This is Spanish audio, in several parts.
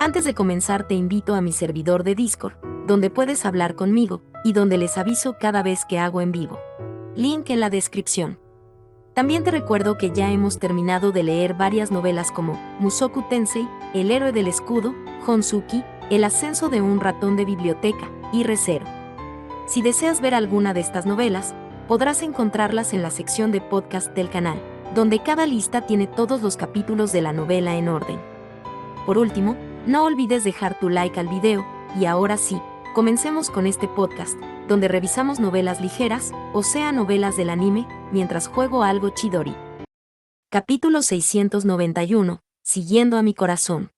Antes de comenzar te invito a mi servidor de Discord, donde puedes hablar conmigo, y donde les aviso cada vez que hago en vivo. Link en la descripción. También te recuerdo que ya hemos terminado de leer varias novelas como Mushoku Tensei, El héroe del escudo, Honsuki, El ascenso de un ratón de biblioteca, y Re:Zero. Si deseas ver alguna de estas novelas, podrás encontrarlas en la sección de podcast del canal, donde cada lista tiene todos los capítulos de la novela en orden. Por último, no olvides dejar tu like al video, y ahora sí, comencemos con este podcast, donde revisamos novelas ligeras, o sea novelas del anime, mientras juego algo Chidori. Capítulo 691, Siguiendo a mi corazón.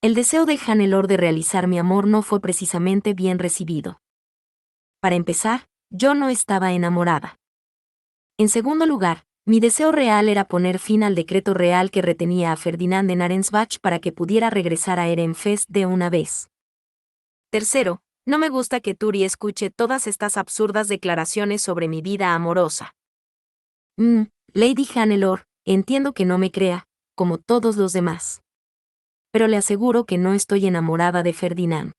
El deseo de Hannelore de realizar mi amor no fue precisamente bien recibido. Para empezar, yo no estaba enamorada. En segundo lugar, mi deseo real era poner fin al decreto real que retenía a Ferdinand en Arensbach para que pudiera regresar a Ehrenfest de una vez. Tercero, no me gusta que Turi escuche todas estas absurdas declaraciones sobre mi vida amorosa. Lady Hannelore, entiendo que no me crea, como todos los demás. Pero le aseguro que no estoy enamorada de Ferdinand.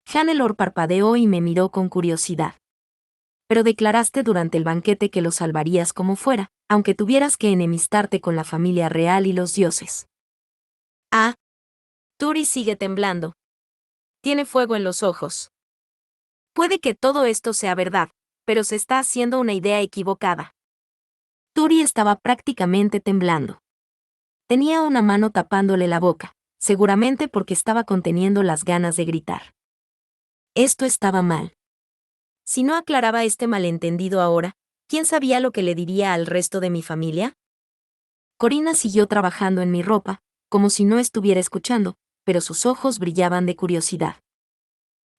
Hannelore parpadeó y me miró con curiosidad. Pero declaraste durante el banquete que lo salvarías como fuera, aunque tuvieras que enemistarte con la familia real y los dioses. Turi sigue temblando. Tiene fuego en los ojos. Puede que todo esto sea verdad, pero se está haciendo una idea equivocada. Turi estaba prácticamente temblando. Tenía una mano tapándole la boca, seguramente porque estaba conteniendo las ganas de gritar. Esto estaba mal. Si no aclaraba este malentendido ahora, ¿quién sabía lo que le diría al resto de mi familia? Corina siguió trabajando en mi ropa, como si no estuviera escuchando, pero sus ojos brillaban de curiosidad.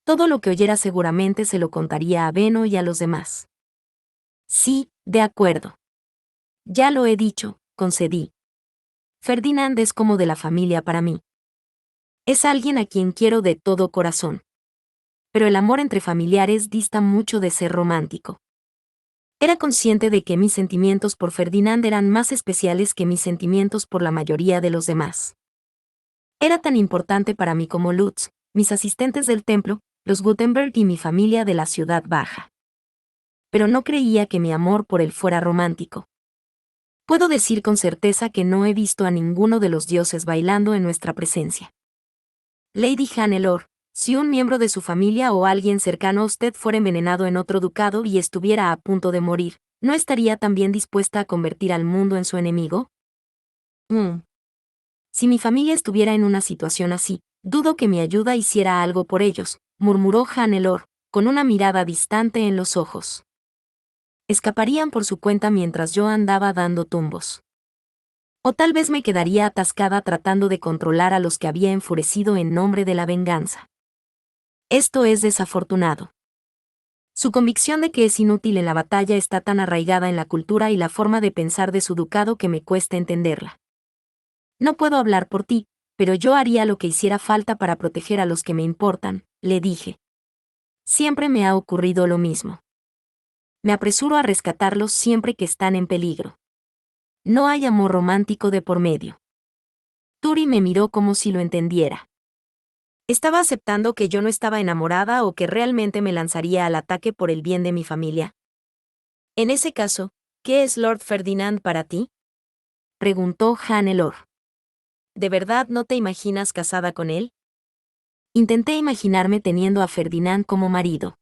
Todo lo que oyera seguramente se lo contaría a Beno y a los demás. Sí, de acuerdo. Ya lo he dicho, concedí. Ferdinand es como de la familia para mí. Es alguien a quien quiero de todo corazón. Pero el amor entre familiares dista mucho de ser romántico. Era consciente de que mis sentimientos por Ferdinand eran más especiales que mis sentimientos por la mayoría de los demás. Era tan importante para mí como Lutz, mis asistentes del templo, los Gutenberg y mi familia de la ciudad baja. Pero no creía que mi amor por él fuera romántico. Puedo decir con certeza que no he visto a ninguno de los dioses bailando en nuestra presencia. Lady Hannelore, si un miembro de su familia o alguien cercano a usted fuera envenenado en otro ducado y estuviera a punto de morir, ¿no estaría también dispuesta a convertir al mundo en su enemigo? Si mi familia estuviera en una situación así, dudo que mi ayuda hiciera algo por ellos, murmuró Hannelore, con una mirada distante en los ojos. Escaparían por su cuenta mientras yo andaba dando tumbos. O tal vez me quedaría atascada tratando de controlar a los que había enfurecido en nombre de la venganza. Esto es desafortunado. Su convicción de que es inútil en la batalla está tan arraigada en la cultura y la forma de pensar de su ducado que me cuesta entenderla. No puedo hablar por ti, pero yo haría lo que hiciera falta para proteger a los que me importan, le dije. Siempre me ha ocurrido lo mismo. Me apresuro a rescatarlos siempre que están en peligro. No hay amor romántico de por medio. Turi me miró como si lo entendiera. ¿Estaba aceptando que yo no estaba enamorada o que realmente me lanzaría al ataque por el bien de mi familia? En ese caso, ¿qué es Lord Ferdinand para ti? Preguntó Hannelore. ¿De verdad no te imaginas casada con él? Intenté imaginarme teniendo a Ferdinand como marido.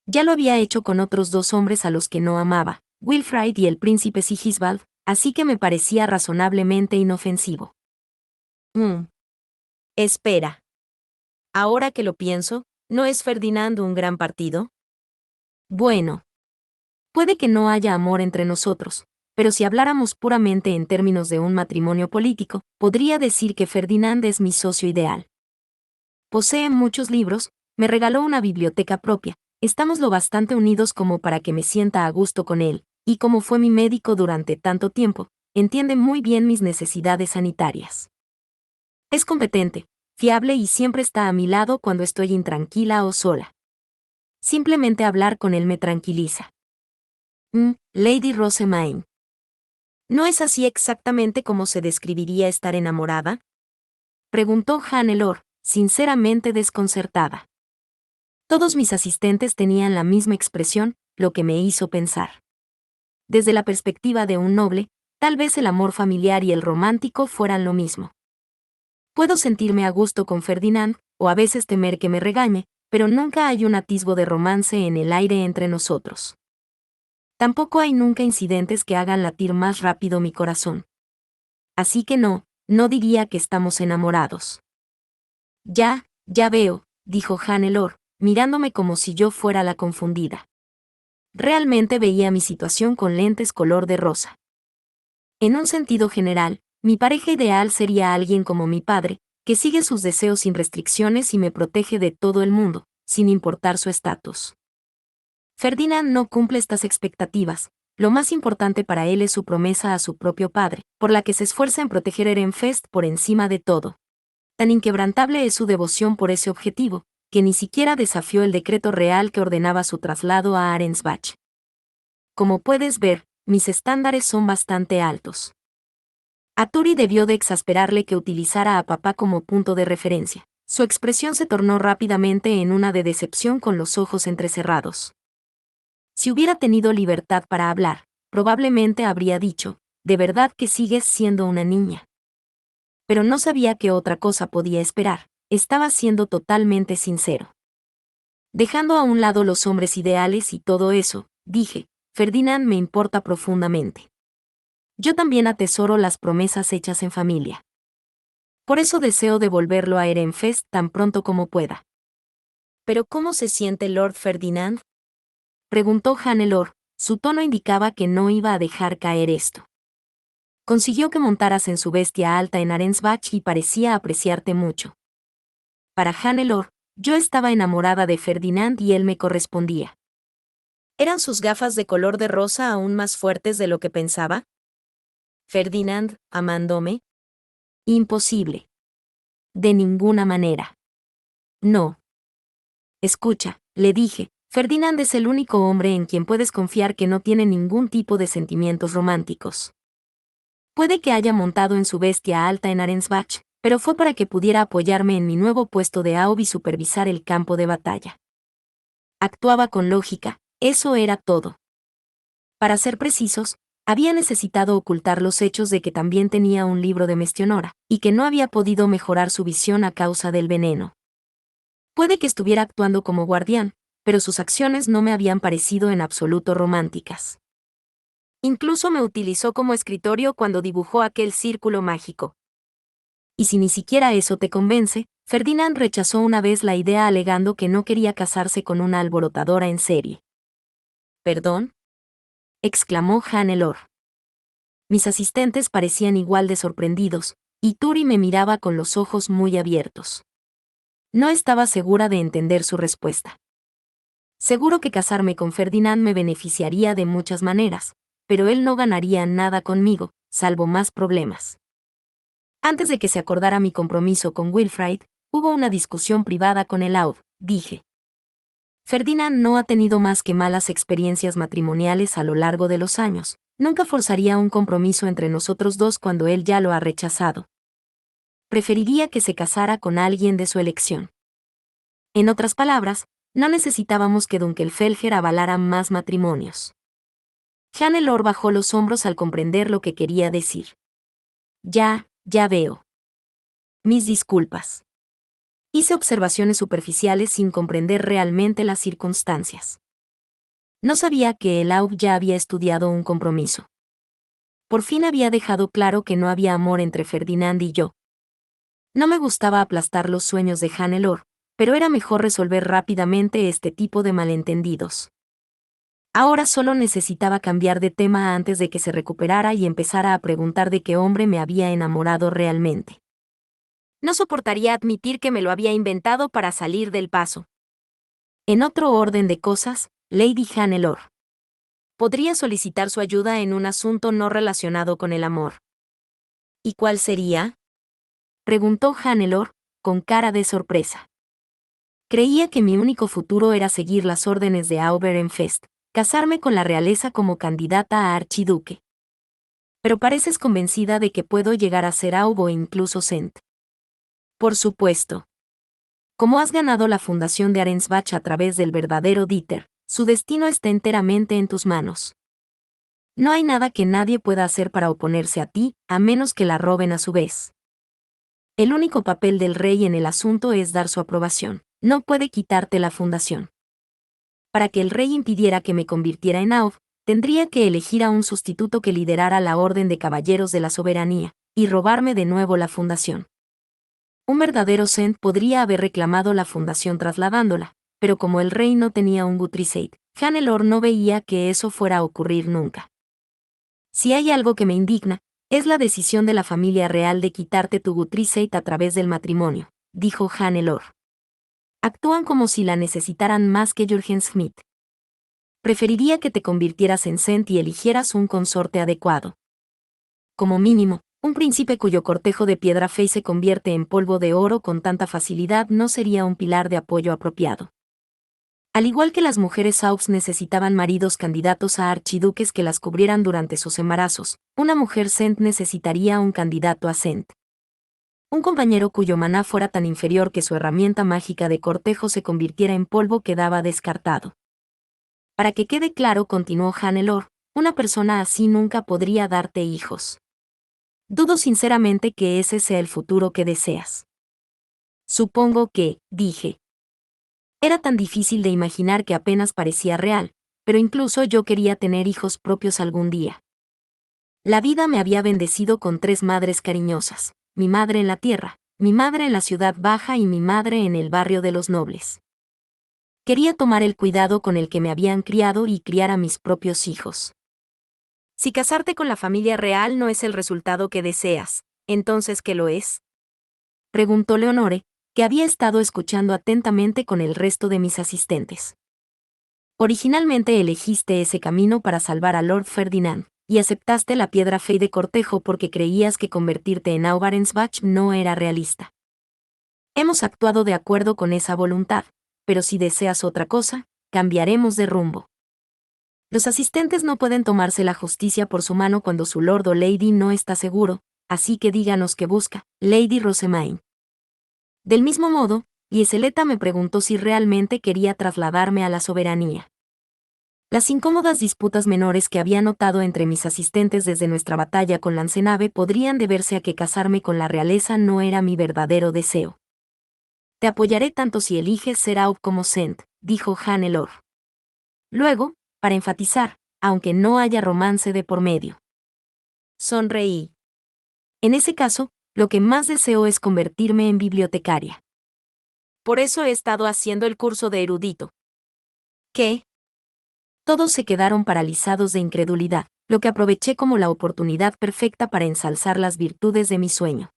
Ya lo había hecho con otros dos hombres a los que no amaba, Wilfrid y el príncipe Sigisbald, así que me parecía razonablemente inofensivo. Espera. Ahora que lo pienso, ¿no es Ferdinand un gran partido? Bueno. Puede que no haya amor entre nosotros, pero si habláramos puramente en términos de un matrimonio político, podría decir que Ferdinand es mi socio ideal. Posee muchos libros, me regaló una biblioteca propia, estamos lo bastante unidos como para que me sienta a gusto con él, y como fue mi médico durante tanto tiempo, entiende muy bien mis necesidades sanitarias. Es competente, fiable y siempre está a mi lado cuando estoy intranquila o sola. Simplemente hablar con él me tranquiliza. Lady Rosemaine. ¿No es así exactamente como se describiría estar enamorada? Preguntó Hannelore, sinceramente desconcertada. Todos mis asistentes tenían la misma expresión, lo que me hizo pensar. Desde la perspectiva de un noble, tal vez el amor familiar y el romántico fueran lo mismo. Puedo sentirme a gusto con Ferdinand, o a veces temer que me regañe, pero nunca hay un atisbo de romance en el aire entre nosotros. Tampoco hay nunca incidentes que hagan latir más rápido mi corazón. Así que no diría que estamos enamorados. Ya veo, dijo Hannelore, mirándome como si yo fuera la confundida. Realmente veía mi situación con lentes color de rosa. En un sentido general, mi pareja ideal sería alguien como mi padre, que sigue sus deseos sin restricciones y me protege de todo el mundo, sin importar su estatus. Ferdinand no cumple estas expectativas. Lo más importante para él es su promesa a su propio padre, por la que se esfuerza en proteger Ehrenfest por encima de todo. Tan inquebrantable es su devoción por ese objetivo, que ni siquiera desafió el decreto real que ordenaba su traslado a Arensbach. Como puedes ver, mis estándares son bastante altos. A Turi debió de exasperarle que utilizara a papá como punto de referencia. Su expresión se tornó rápidamente en una de decepción con los ojos entrecerrados. Si hubiera tenido libertad para hablar, probablemente habría dicho, de verdad que sigues siendo una niña. Pero no sabía qué otra cosa podía esperar, estaba siendo totalmente sincero. Dejando a un lado los hombres ideales y todo eso, dije, Ferdinand me importa profundamente. Yo también atesoro las promesas hechas en familia. Por eso deseo devolverlo a Ehrenfest tan pronto como pueda. ¿Pero cómo se siente Lord Ferdinand?, preguntó Hannelore, su tono indicaba que no iba a dejar caer esto. Consiguió que montaras en su bestia alta en Arensbach y parecía apreciarte mucho. Para Hannelore, yo estaba enamorada de Ferdinand y él me correspondía. ¿Eran sus gafas de color de rosa aún más fuertes de lo que pensaba? Ferdinand, amándome. Imposible. De ninguna manera. No. Escucha, le dije, Ferdinand es el único hombre en quien puedes confiar que no tiene ningún tipo de sentimientos románticos. Puede que haya montado en su bestia alta en Arensbach, pero fue para que pudiera apoyarme en mi nuevo puesto de AOB y supervisar el campo de batalla. Actuaba con lógica, eso era todo. Para ser precisos, había necesitado ocultar los hechos de que también tenía un libro de Mestionora, y que no había podido mejorar su visión a causa del veneno. Puede que estuviera actuando como guardián, pero sus acciones no me habían parecido en absoluto románticas. Incluso me utilizó como escritorio cuando dibujó aquel círculo mágico. Y si ni siquiera eso te convence, Ferdinand rechazó una vez la idea alegando que no quería casarse con una alborotadora en serie. ¿Perdón?, exclamó Hannelore. Mis asistentes parecían igual de sorprendidos, y Turi me miraba con los ojos muy abiertos. No estaba segura de entender su respuesta. Seguro que casarme con Ferdinand me beneficiaría de muchas maneras, pero él no ganaría nada conmigo, salvo más problemas. Antes de que se acordara mi compromiso con Wilfrid, hubo una discusión privada con el AUD, dije. Ferdinand no ha tenido más que malas experiencias matrimoniales a lo largo de los años, nunca forzaría un compromiso entre nosotros dos cuando él ya lo ha rechazado. Preferiría que se casara con alguien de su elección. En otras palabras, no necesitábamos que Dunkelfelger avalara más matrimonios. Hannelore bajó los hombros al comprender lo que quería decir. Ya veo. Mis disculpas. Hice observaciones superficiales sin comprender realmente las circunstancias. No sabía que el AUB ya había estudiado un compromiso. Por fin había dejado claro que no había amor entre Ferdinand y yo. No me gustaba aplastar los sueños de Hannelore, pero era mejor resolver rápidamente este tipo de malentendidos. Ahora solo necesitaba cambiar de tema antes de que se recuperara y empezara a preguntar de qué hombre me había enamorado realmente. No soportaría admitir que me lo había inventado para salir del paso. En otro orden de cosas, Lady Hannelore. Podría solicitar su ayuda en un asunto no relacionado con el amor. ¿Y cuál sería?, preguntó Hannelore, con cara de sorpresa. Creía que mi único futuro era seguir las órdenes de Ehrenfest, casarme con la realeza como candidata a archiduque. Pero pareces convencida de que puedo llegar a ser AUB o incluso Cent. Por supuesto. Como has ganado la fundación de Arensbach a través del verdadero Dieter, su destino está enteramente en tus manos. No hay nada que nadie pueda hacer para oponerse a ti, a menos que la roben a su vez. El único papel del rey en el asunto es dar su aprobación. No puede quitarte la fundación. Para que el rey impidiera que me convirtiera en Aub, tendría que elegir a un sustituto que liderara la Orden de Caballeros de la Soberanía, y robarme de nuevo la fundación. Un verdadero Sent podría haber reclamado la fundación trasladándola, pero como el rey no tenía un Guthriseit, Hannelore no veía que eso fuera a ocurrir nunca. Si hay algo que me indigna, es la decisión de la familia real de quitarte tu Guthriseit a través del matrimonio, dijo Hannelore. Actúan como si la necesitaran más que Jürgen Schmidt. Preferiría que te convirtieras en Sent y eligieras un consorte adecuado. Como mínimo, un príncipe cuyo cortejo de piedra fey se convierte en polvo de oro con tanta facilidad no sería un pilar de apoyo apropiado. Al igual que las mujeres Aubs necesitaban maridos candidatos a archiduques que las cubrieran durante sus embarazos, una mujer Sent necesitaría un candidato a Sent. Un compañero cuyo maná fuera tan inferior que su herramienta mágica de cortejo se convirtiera en polvo quedaba descartado. Para que quede claro, continuó Hannelore, una persona así nunca podría darte hijos. Dudo sinceramente que ese sea el futuro que deseas. Supongo que, dije. Era tan difícil de imaginar que apenas parecía real, pero incluso yo quería tener hijos propios algún día. La vida me había bendecido con 3 madres cariñosas, mi madre en la tierra, mi madre en la ciudad baja y mi madre en el barrio de los nobles. Quería tomar el cuidado con el que me habían criado y criar a mis propios hijos. Si casarte con la familia real no es el resultado que deseas, ¿entonces qué lo es? Preguntó Leonore, que había estado escuchando atentamente con el resto de mis asistentes. Originalmente elegiste ese camino para salvar a Lord Ferdinand, y aceptaste la piedra fey de cortejo porque creías que convertirte en Aub Arensbach no era realista. Hemos actuado de acuerdo con esa voluntad, pero si deseas otra cosa, cambiaremos de rumbo. Los asistentes no pueden tomarse la justicia por su mano cuando su lord o lady no está seguro, así que díganos qué busca, Lady Rosemaine. Del mismo modo, Lieseleta me preguntó si realmente quería trasladarme a la soberanía. Las incómodas disputas menores que había notado entre mis asistentes desde nuestra batalla con Lancenave podrían deberse a que casarme con la realeza no era mi verdadero deseo. Te apoyaré tanto si eliges ser Aub como Sent, dijo Hannelore. Luego, para enfatizar, aunque no haya romance de por medio. Sonreí. En ese caso, lo que más deseo es convertirme en bibliotecaria. Por eso he estado haciendo el curso de erudito. ¿Qué? Todos se quedaron paralizados de incredulidad, lo que aproveché como la oportunidad perfecta para ensalzar las virtudes de mi sueño.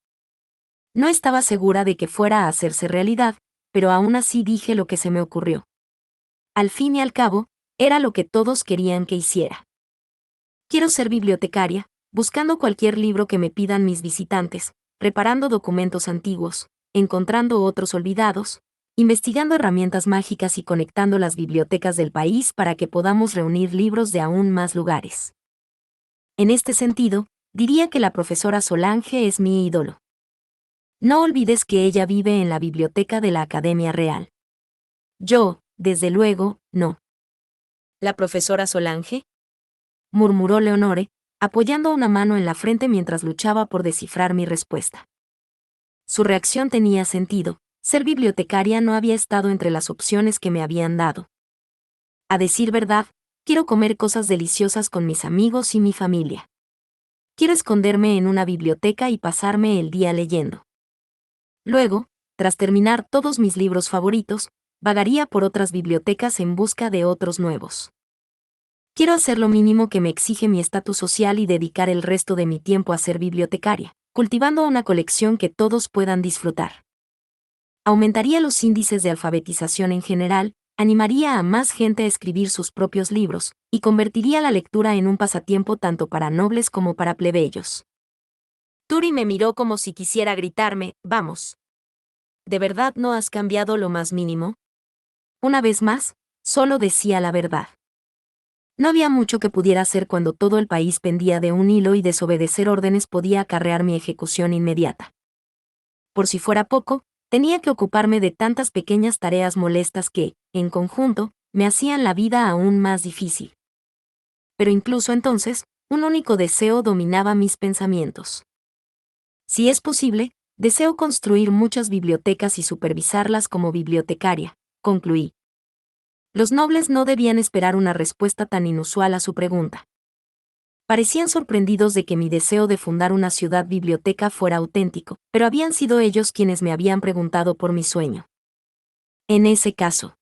No estaba segura de que fuera a hacerse realidad, pero aún así dije lo que se me ocurrió. Al fin y al cabo, era lo que todos querían que hiciera. Quiero ser bibliotecaria, buscando cualquier libro que me pidan mis visitantes, reparando documentos antiguos, encontrando otros olvidados, investigando herramientas mágicas y conectando las bibliotecas del país para que podamos reunir libros de aún más lugares. En este sentido, diría que la profesora Solange es mi ídolo. No olvides que ella vive en la biblioteca de la Academia Real. Yo, desde luego, no. ¿La profesora Solange?, murmuró Leonore, apoyando una mano en la frente mientras luchaba por descifrar mi respuesta. Su reacción tenía sentido. Ser bibliotecaria no había estado entre las opciones que me habían dado. A decir verdad, quiero comer cosas deliciosas con mis amigos y mi familia. Quiero esconderme en una biblioteca y pasarme el día leyendo. Luego, tras terminar todos mis libros favoritos, vagaría por otras bibliotecas en busca de otros nuevos. Quiero hacer lo mínimo que me exige mi estatus social y dedicar el resto de mi tiempo a ser bibliotecaria, cultivando una colección que todos puedan disfrutar. Aumentaría los índices de alfabetización en general, animaría a más gente a escribir sus propios libros, y convertiría la lectura en un pasatiempo tanto para nobles como para plebeyos. Turi me miró como si quisiera gritarme, vamos. ¿De verdad no has cambiado lo más mínimo? Una vez más, solo decía la verdad. No había mucho que pudiera hacer cuando todo el país pendía de un hilo y desobedecer órdenes podía acarrear mi ejecución inmediata. por si fuera poco, tenía que ocuparme de tantas pequeñas tareas molestas que, en conjunto, me hacían la vida aún más difícil. Pero incluso entonces, un único deseo dominaba mis pensamientos. Si es posible, deseo construir muchas bibliotecas y supervisarlas como bibliotecaria, concluí. Los nobles no debían esperar una respuesta tan inusual a su pregunta. Parecían sorprendidos de que mi deseo de fundar una ciudad biblioteca fuera auténtico, pero habían sido ellos quienes me habían preguntado por mi sueño. En ese caso,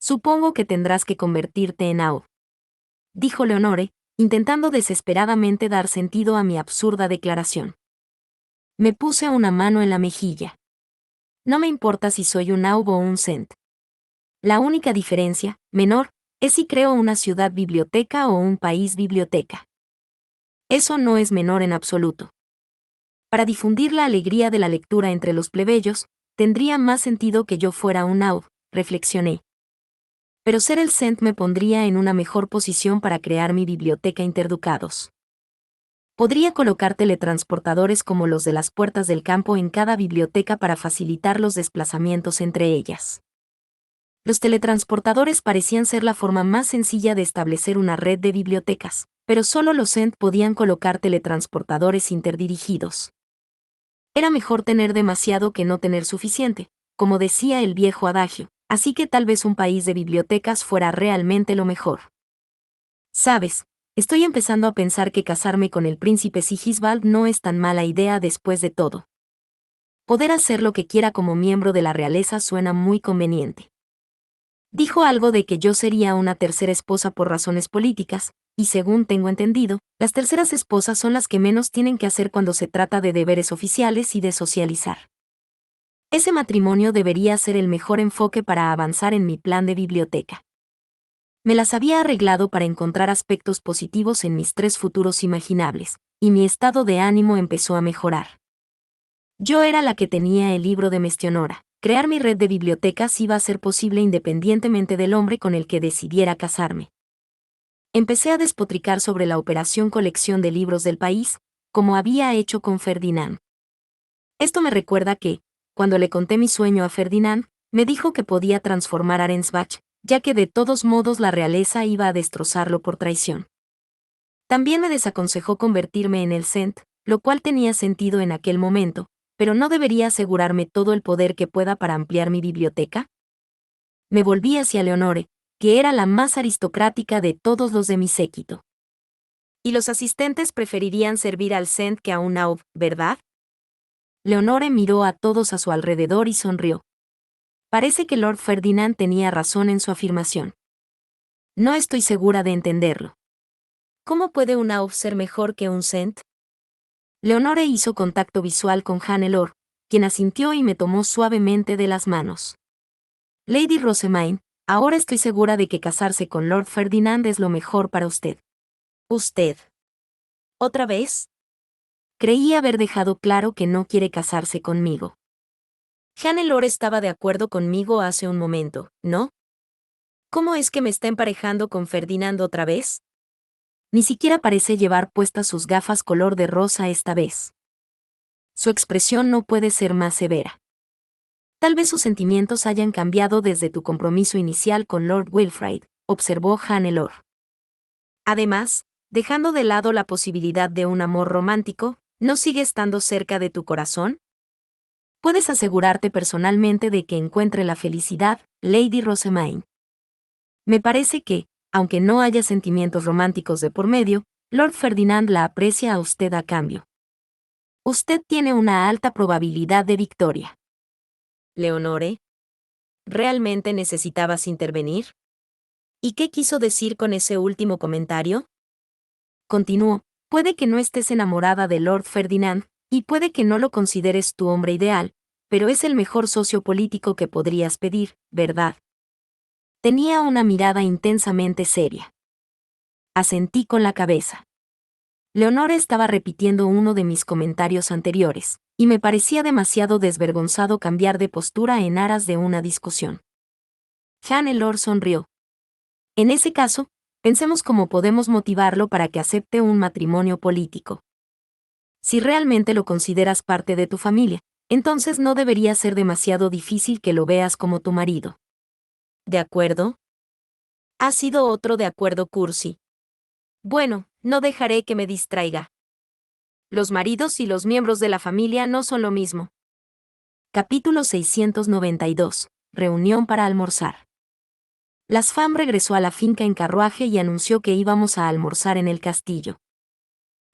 supongo que tendrás que convertirte en Ao, dijo Leonore, intentando desesperadamente dar sentido a mi absurda declaración. Me puse una mano en la mejilla. No me importa si soy un Aub o un Cent. La única diferencia, menor, es si creo una ciudad biblioteca o un país biblioteca. Eso no es menor en absoluto. Para difundir la alegría de la lectura entre los plebeyos, tendría más sentido que yo fuera un Aub, reflexioné. Pero ser el Cent me pondría en una mejor posición para crear mi biblioteca interducados. Podría colocar teletransportadores como los de las puertas del campo en cada biblioteca para facilitar los desplazamientos entre ellas. Los teletransportadores parecían ser la forma más sencilla de establecer una red de bibliotecas, pero solo los Cent podían colocar teletransportadores interdirigidos. Era mejor tener demasiado que no tener suficiente, como decía el viejo adagio, así que tal vez un país de bibliotecas fuera realmente lo mejor. ¿Sabes? Estoy empezando a pensar que casarme con el príncipe Sigisbald no es tan mala idea después de todo. Poder hacer lo que quiera como miembro de la realeza suena muy conveniente. Dijo algo de que yo sería una tercera esposa por razones políticas, y según tengo entendido, las terceras esposas son las que menos tienen que hacer cuando se trata de deberes oficiales y de socializar. Ese matrimonio debería ser el mejor enfoque para avanzar en mi plan de biblioteca. Me las había arreglado para encontrar aspectos positivos en mis 3 futuros imaginables, y mi estado de ánimo empezó a mejorar. Yo era la que tenía el libro de Mestionora. Crear mi red de bibliotecas iba a ser posible independientemente del hombre con el que decidiera casarme. Empecé a despotricar sobre la operación colección de libros del país, como había hecho con Ferdinand. Esto me recuerda que, cuando le conté mi sueño a Ferdinand, me dijo que podía transformar a Arensbach, ya que de todos modos la realeza iba a destrozarlo por traición. También me desaconsejó convertirme en el Cent, lo cual tenía sentido en aquel momento, pero ¿no debería asegurarme todo el poder que pueda para ampliar mi biblioteca? Me volví hacia Leonore, que era la más aristocrática de todos los de mi séquito. Y los asistentes preferirían servir al Cent que a un Aub, ¿verdad? Leonore miró a todos a su alrededor y sonrió. Parece que Lord Ferdinand tenía razón en su afirmación. No estoy segura de entenderlo. ¿Cómo puede un Aub ser mejor que un Cent? Leonore hizo contacto visual con Hannelore, quien asintió y me tomó suavemente de las manos. Lady Rosemaine, ahora estoy segura de que casarse con Lord Ferdinand es lo mejor para usted. ¿Usted? ¿Otra vez? Creí haber dejado claro que no quiere casarse conmigo. Hannelore estaba de acuerdo conmigo hace un momento, ¿no? ¿Cómo es que me está emparejando con Ferdinand otra vez? Ni siquiera parece llevar puestas sus gafas color de rosa esta vez. Su expresión no puede ser más severa. Tal vez sus sentimientos hayan cambiado desde tu compromiso inicial con Lord Wilfrid, observó Hannelore. Además, dejando de lado la posibilidad de un amor romántico, ¿no sigue estando cerca de tu corazón? Puedes asegurarte personalmente de que encuentre la felicidad, Lady Rosemaine. Me parece que, aunque no haya sentimientos románticos de por medio, Lord Ferdinand la aprecia a usted a cambio. Usted tiene una alta probabilidad de victoria. Leonore, ¿realmente necesitabas intervenir? ¿Y qué quiso decir con ese último comentario? Continuó, puede que no estés enamorada de Lord Ferdinand, y puede que no lo consideres tu hombre ideal, pero es el mejor socio político que podrías pedir, ¿verdad? Tenía una mirada intensamente seria. Asentí con la cabeza. Leonore estaba repitiendo uno de mis comentarios anteriores, y me parecía demasiado desvergonzado cambiar de postura en aras de una discusión. Hannelore sonrió. En ese caso, pensemos cómo podemos motivarlo para que acepte un matrimonio político. Si realmente lo consideras parte de tu familia, entonces no debería ser demasiado difícil que lo veas como tu marido. ¿De acuerdo? Ha sido otro de acuerdo cursi. Bueno, no dejaré que me distraiga. Los maridos y los miembros de la familia no son lo mismo. Capítulo 692. Reunión para almorzar. Las Fam regresó a la finca en carruaje y anunció que íbamos a almorzar en el castillo.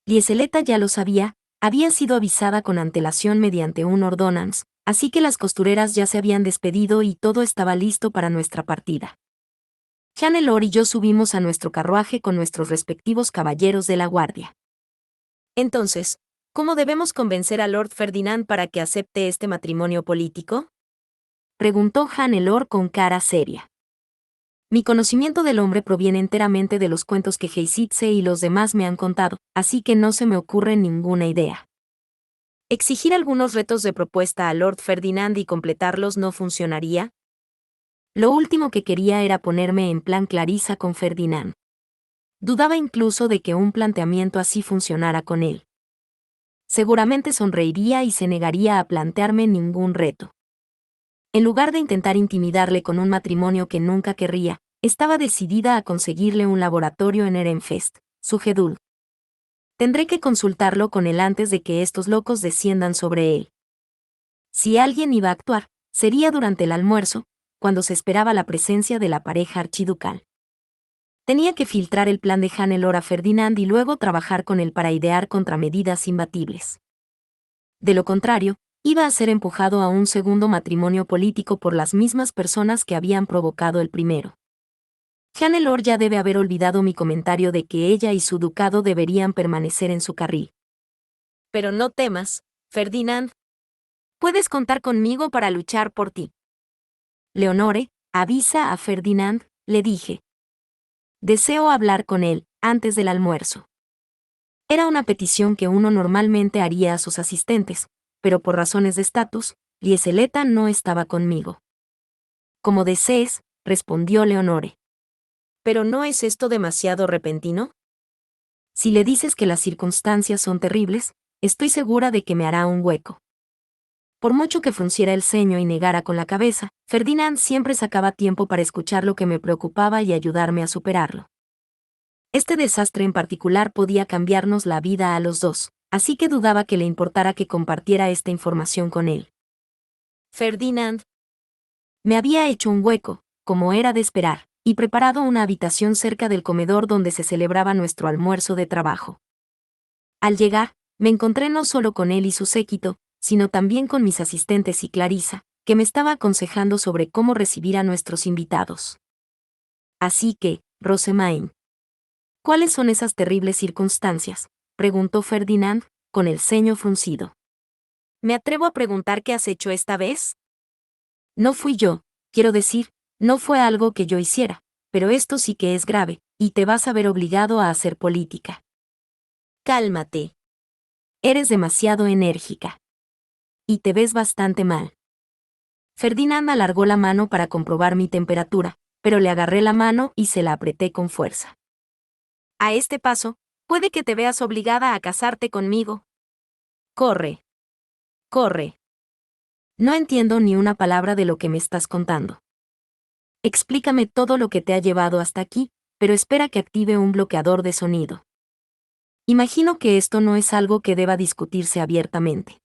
Lieseleta ya lo sabía, había sido avisada con antelación mediante un ordonance, así que las costureras ya se habían despedido y todo estaba listo para nuestra partida. Hannelore y yo subimos a nuestro carruaje con nuestros respectivos caballeros de la guardia. Entonces, ¿cómo debemos convencer a Lord Ferdinand para que acepte este matrimonio político? Preguntó Hannelore con cara seria. Mi conocimiento del hombre proviene enteramente de los cuentos que Heisitze y los demás me han contado, así que no se me ocurre ninguna idea. ¿Exigir algunos retos de propuesta a Lord Ferdinand y completarlos no funcionaría? Lo último que quería era ponerme en plan Clarisa con Ferdinand. Dudaba incluso de que un planteamiento así funcionara con él. Seguramente sonreiría y se negaría a plantearme ningún reto. En lugar de intentar intimidarle con un matrimonio que nunca querría, estaba decidida a conseguirle un laboratorio en Ehrenfest, su Gedul. Tendré que consultarlo con él antes de que estos locos desciendan sobre él. Si alguien iba a actuar, sería durante el almuerzo, cuando se esperaba la presencia de la pareja archiducal. Tenía que filtrar el plan de Hannelore a Ferdinand y luego trabajar con él para idear contramedidas imbatibles. De lo contrario, iba a ser empujado a un segundo matrimonio político por las mismas personas que habían provocado el primero. Hannelore ya debe haber olvidado mi comentario de que ella y su ducado deberían permanecer en su carril. Pero no temas, Ferdinand. Puedes contar conmigo para luchar por ti. Leonore, avisa a Ferdinand, le dije. Deseo hablar con él, antes del almuerzo. Era una petición que uno normalmente haría a sus asistentes, pero por razones de estatus, Lieseleta no estaba conmigo. Como desees, respondió Leonore. ¿Pero no es esto demasiado repentino? Si le dices que las circunstancias son terribles, estoy segura de que me hará un hueco. Por mucho que frunciera el ceño y negara con la cabeza, Ferdinand siempre sacaba tiempo para escuchar lo que me preocupaba y ayudarme a superarlo. Este desastre en particular podía cambiarnos la vida a los dos, así que dudaba que le importara que compartiera esta información con él. Ferdinand. Me había hecho un hueco, como era de esperar, y preparado una habitación cerca del comedor donde se celebraba nuestro almuerzo de trabajo. Al llegar, me encontré no solo con él y su séquito, sino también con mis asistentes y Clarisa, que me estaba aconsejando sobre cómo recibir a nuestros invitados. Así que, Rosemaine. ¿Cuáles son esas terribles circunstancias?, preguntó Ferdinand, con el ceño fruncido. ¿Me atrevo a preguntar qué has hecho esta vez? No fui yo, quiero decir, no fue algo que yo hiciera, pero esto sí que es grave, y te vas a ver obligado a hacer política. Cálmate. Eres demasiado enérgica. Y te ves bastante mal. Ferdinand alargó la mano para comprobar mi temperatura, pero le agarré la mano y se la apreté con fuerza. A este paso, puede que te veas obligada a casarte conmigo. Corre. Corre. No entiendo ni una palabra de lo que me estás contando. Explícame todo lo que te ha llevado hasta aquí, pero espera que active un bloqueador de sonido. Imagino que esto no es algo que deba discutirse abiertamente.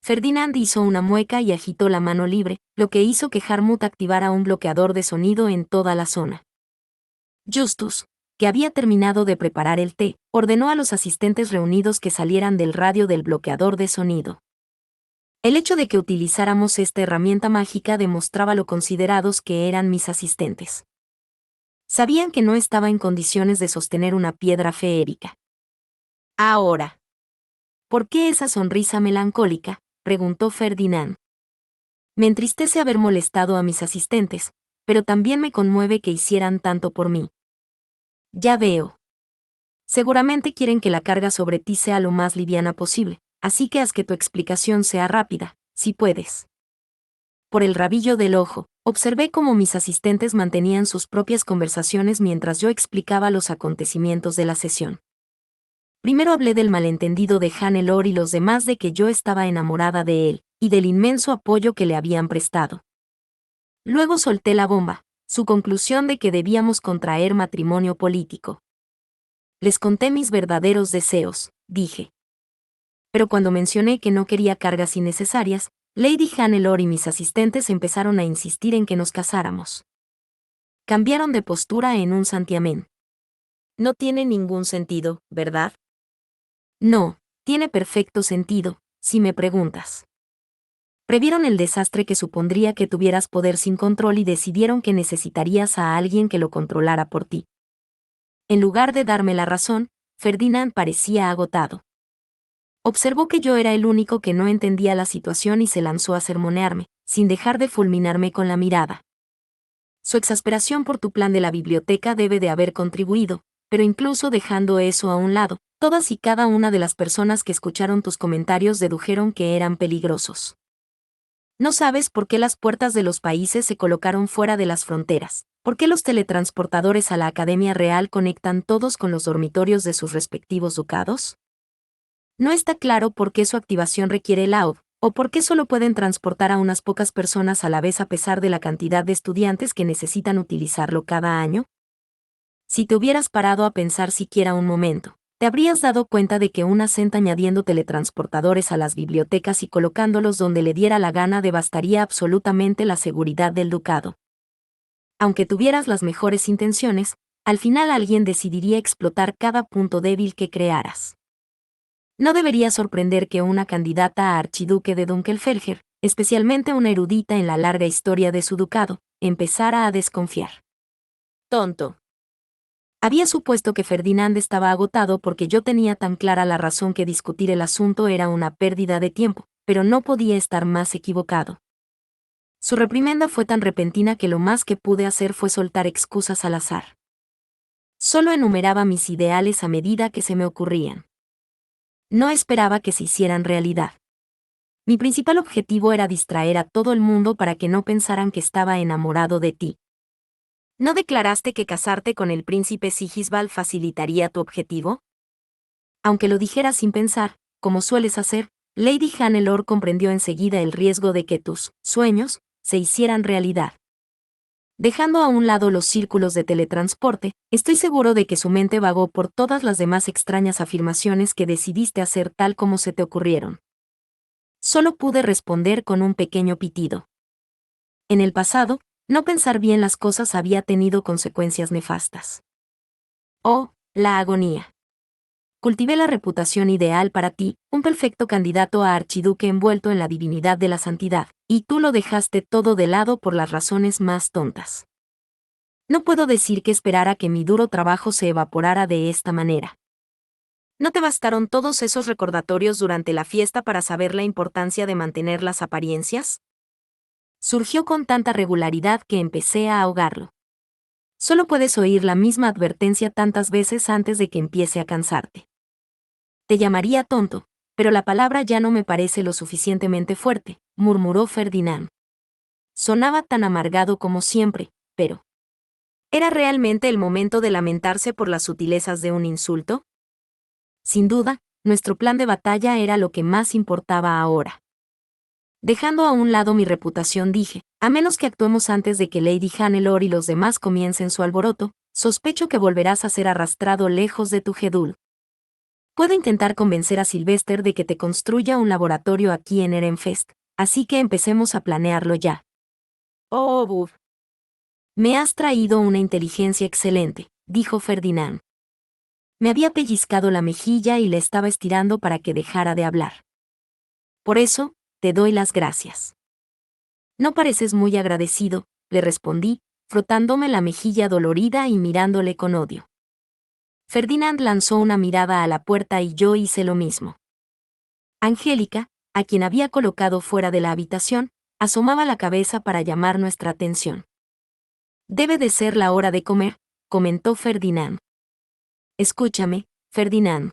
Ferdinand hizo una mueca y agitó la mano libre, lo que hizo que Harmut activara un bloqueador de sonido en toda la zona. Justus, que había terminado de preparar el té, ordenó a los asistentes reunidos que salieran del radio del bloqueador de sonido. El hecho de que utilizáramos esta herramienta mágica demostraba lo considerados que eran mis asistentes. Sabían que no estaba en condiciones de sostener una piedra feérica. Ahora. ¿Por qué esa sonrisa melancólica?, preguntó Ferdinand. Me entristece haber molestado a mis asistentes, pero también me conmueve que hicieran tanto por mí. Ya veo. Seguramente quieren que la carga sobre ti sea lo más liviana posible, así que haz que tu explicación sea rápida, si puedes. Por el rabillo del ojo, observé cómo mis asistentes mantenían sus propias conversaciones mientras yo explicaba los acontecimientos de la sesión. Primero hablé del malentendido de Hannelore y los demás de que yo estaba enamorada de él, y del inmenso apoyo que le habían prestado. Luego solté la bomba, su conclusión de que debíamos contraer matrimonio político. Les conté mis verdaderos deseos, dije. Pero cuando mencioné que no quería cargas innecesarias, Lady Hannelore y mis asistentes empezaron a insistir en que nos casáramos. Cambiaron de postura en un santiamén. No tiene ningún sentido, ¿verdad? No, tiene perfecto sentido, si me preguntas. Previeron el desastre que supondría que tuvieras poder sin control y decidieron que necesitarías a alguien que lo controlara por ti. En lugar de darme la razón, Ferdinand parecía agotado. Observó que yo era el único que no entendía la situación y se lanzó a sermonearme, sin dejar de fulminarme con la mirada. Su exasperación por tu plan de la biblioteca debe de haber contribuido, pero incluso dejando eso a un lado, todas y cada una de las personas que escucharon tus comentarios dedujeron que eran peligrosos. No sabes por qué las puertas de los países se colocaron fuera de las fronteras, por qué los teletransportadores a la Academia Real conectan todos con los dormitorios de sus respectivos ducados. No está claro por qué su activación requiere laud, o por qué solo pueden transportar a unas pocas personas a la vez a pesar de la cantidad de estudiantes que necesitan utilizarlo cada año. Si te hubieras parado a pensar siquiera un momento, te habrías dado cuenta de que una senta añadiendo teletransportadores a las bibliotecas y colocándolos donde le diera la gana devastaría absolutamente la seguridad del ducado. Aunque tuvieras las mejores intenciones, al final alguien decidiría explotar cada punto débil que crearas. No debería sorprender que una candidata a archiduque de Dunkelfelger, especialmente una erudita en la larga historia de su ducado, empezara a desconfiar. Tonto. Había supuesto que Ferdinand estaba agotado porque yo tenía tan clara la razón que discutir el asunto era una pérdida de tiempo, pero no podía estar más equivocado. Su reprimenda fue tan repentina que lo más que pude hacer fue soltar excusas al azar. Solo enumeraba mis ideales a medida que se me ocurrían. No esperaba que se hicieran realidad. Mi principal objetivo era distraer a todo el mundo para que no pensaran que estaba enamorado de ti. ¿No declaraste que casarte con el príncipe Sigisbald facilitaría tu objetivo? Aunque lo dijera sin pensar, como sueles hacer, Lady Hannelore comprendió enseguida el riesgo de que tus sueños se hicieran realidad. Dejando a un lado los círculos de teletransporte, estoy seguro de que su mente vagó por todas las demás extrañas afirmaciones que decidiste hacer tal como se te ocurrieron. Solo pude responder con un pequeño pitido. En el pasado, no pensar bien las cosas había tenido consecuencias nefastas. Oh, la agonía. Cultivé la reputación ideal para ti, un perfecto candidato a archiduque envuelto en la divinidad de la santidad, y tú lo dejaste todo de lado por las razones más tontas. No puedo decir que esperara que mi duro trabajo se evaporara de esta manera. ¿No te bastaron todos esos recordatorios durante la fiesta para saber la importancia de mantener las apariencias? Surgió con tanta regularidad que empecé a ahogarlo. Solo puedes oír la misma advertencia tantas veces antes de que empiece a cansarte. Te llamaría tonto, pero la palabra ya no me parece lo suficientemente fuerte, murmuró Ferdinand. Sonaba tan amargado como siempre, pero ¿era realmente el momento de lamentarse por las sutilezas de un insulto? Sin duda, nuestro plan de batalla era lo que más importaba ahora. Dejando a un lado mi reputación dije, a menos que actuemos antes de que Lady Hannelore y los demás comiencen su alboroto, sospecho que volverás a ser arrastrado lejos de tu Gedul. Puedo intentar convencer a Sylvester de que te construya un laboratorio aquí en Ehrenfest, así que empecemos a planearlo ya. Oh, buf. Me has traído una inteligencia excelente, dijo Ferdinand. Me había pellizcado la mejilla y le estaba estirando para que dejara de hablar. Por eso, te doy las gracias. No pareces muy agradecido, le respondí, frotándome la mejilla dolorida y mirándole con odio. Ferdinand lanzó una mirada a la puerta y yo hice lo mismo. Angélica, a quien había colocado fuera de la habitación, asomaba la cabeza para llamar nuestra atención. Debe de ser la hora de comer, comentó Ferdinand. Escúchame, Ferdinand.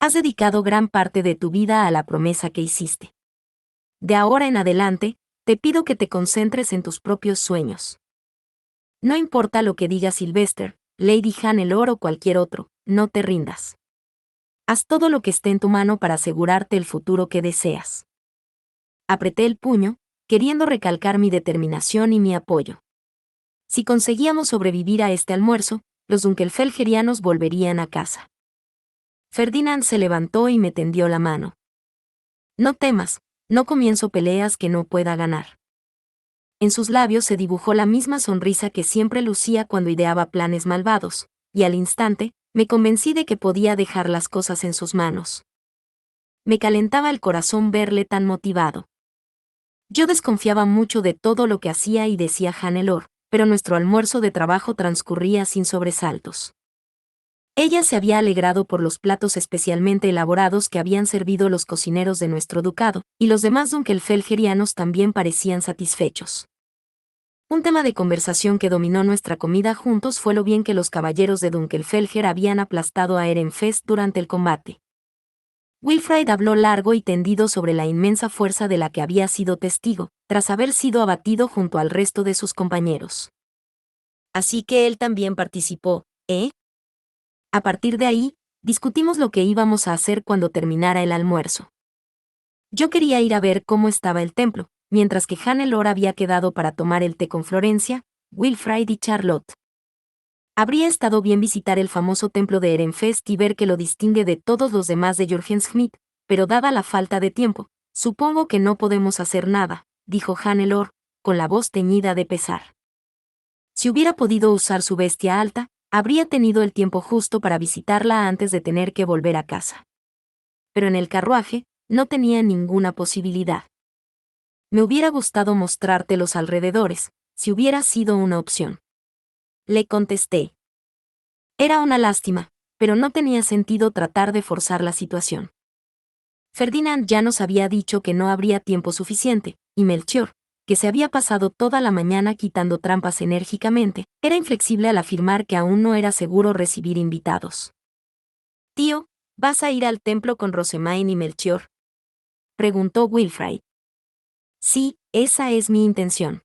Has dedicado gran parte de tu vida a la promesa que hiciste. De ahora en adelante, te pido que te concentres en tus propios sueños. No importa lo que diga Sylvester, Lady Hannelore o cualquier otro, no te rindas. Haz todo lo que esté en tu mano para asegurarte el futuro que deseas. Apreté el puño, queriendo recalcar mi determinación y mi apoyo. Si conseguíamos sobrevivir a este almuerzo, los dunkelfelgerianos volverían a casa. Ferdinand se levantó y me tendió la mano. No temas, no comienzo peleas que no pueda ganar. En sus labios se dibujó la misma sonrisa que siempre lucía cuando ideaba planes malvados, y al instante, me convencí de que podía dejar las cosas en sus manos. Me calentaba el corazón verle tan motivado. Yo desconfiaba mucho de todo lo que hacía y decía Hannelore, pero nuestro almuerzo de trabajo transcurría sin sobresaltos. Ella se había alegrado por los platos especialmente elaborados que habían servido los cocineros de nuestro ducado, y los demás dunkelfelgerianos también parecían satisfechos. Un tema de conversación que dominó nuestra comida juntos fue lo bien que los caballeros de Dunkelfelger habían aplastado a Ehrenfest durante el combate. Wilfrid habló largo y tendido sobre la inmensa fuerza de la que había sido testigo, tras haber sido abatido junto al resto de sus compañeros. Así que él también participó, ¿eh? A partir de ahí, discutimos lo que íbamos a hacer cuando terminara el almuerzo. Yo quería ir a ver cómo estaba el templo, mientras que Hannelore había quedado para tomar el té con Florencia, Wilfrid y Charlotte. Habría estado bien visitar el famoso templo de Ehrenfest y ver que lo distingue de todos los demás de Jürgen-Schmidt, pero dada la falta de tiempo, supongo que no podemos hacer nada, dijo Hannelore, con la voz teñida de pesar. Si hubiera podido usar su bestia alta, habría tenido el tiempo justo para visitarla antes de tener que volver a casa. Pero en el carruaje, no tenía ninguna posibilidad. Me hubiera gustado mostrarte los alrededores, si hubiera sido una opción. Le contesté. Era una lástima, pero no tenía sentido tratar de forzar la situación. Ferdinand ya nos había dicho que no habría tiempo suficiente, y Melchior, que se había pasado toda la mañana quitando trampas enérgicamente, era inflexible al afirmar que aún no era seguro recibir invitados. «Tío, ¿vas a ir al templo con Rosemaine y Melchior?», preguntó Wilfrid. «Sí, esa es mi intención.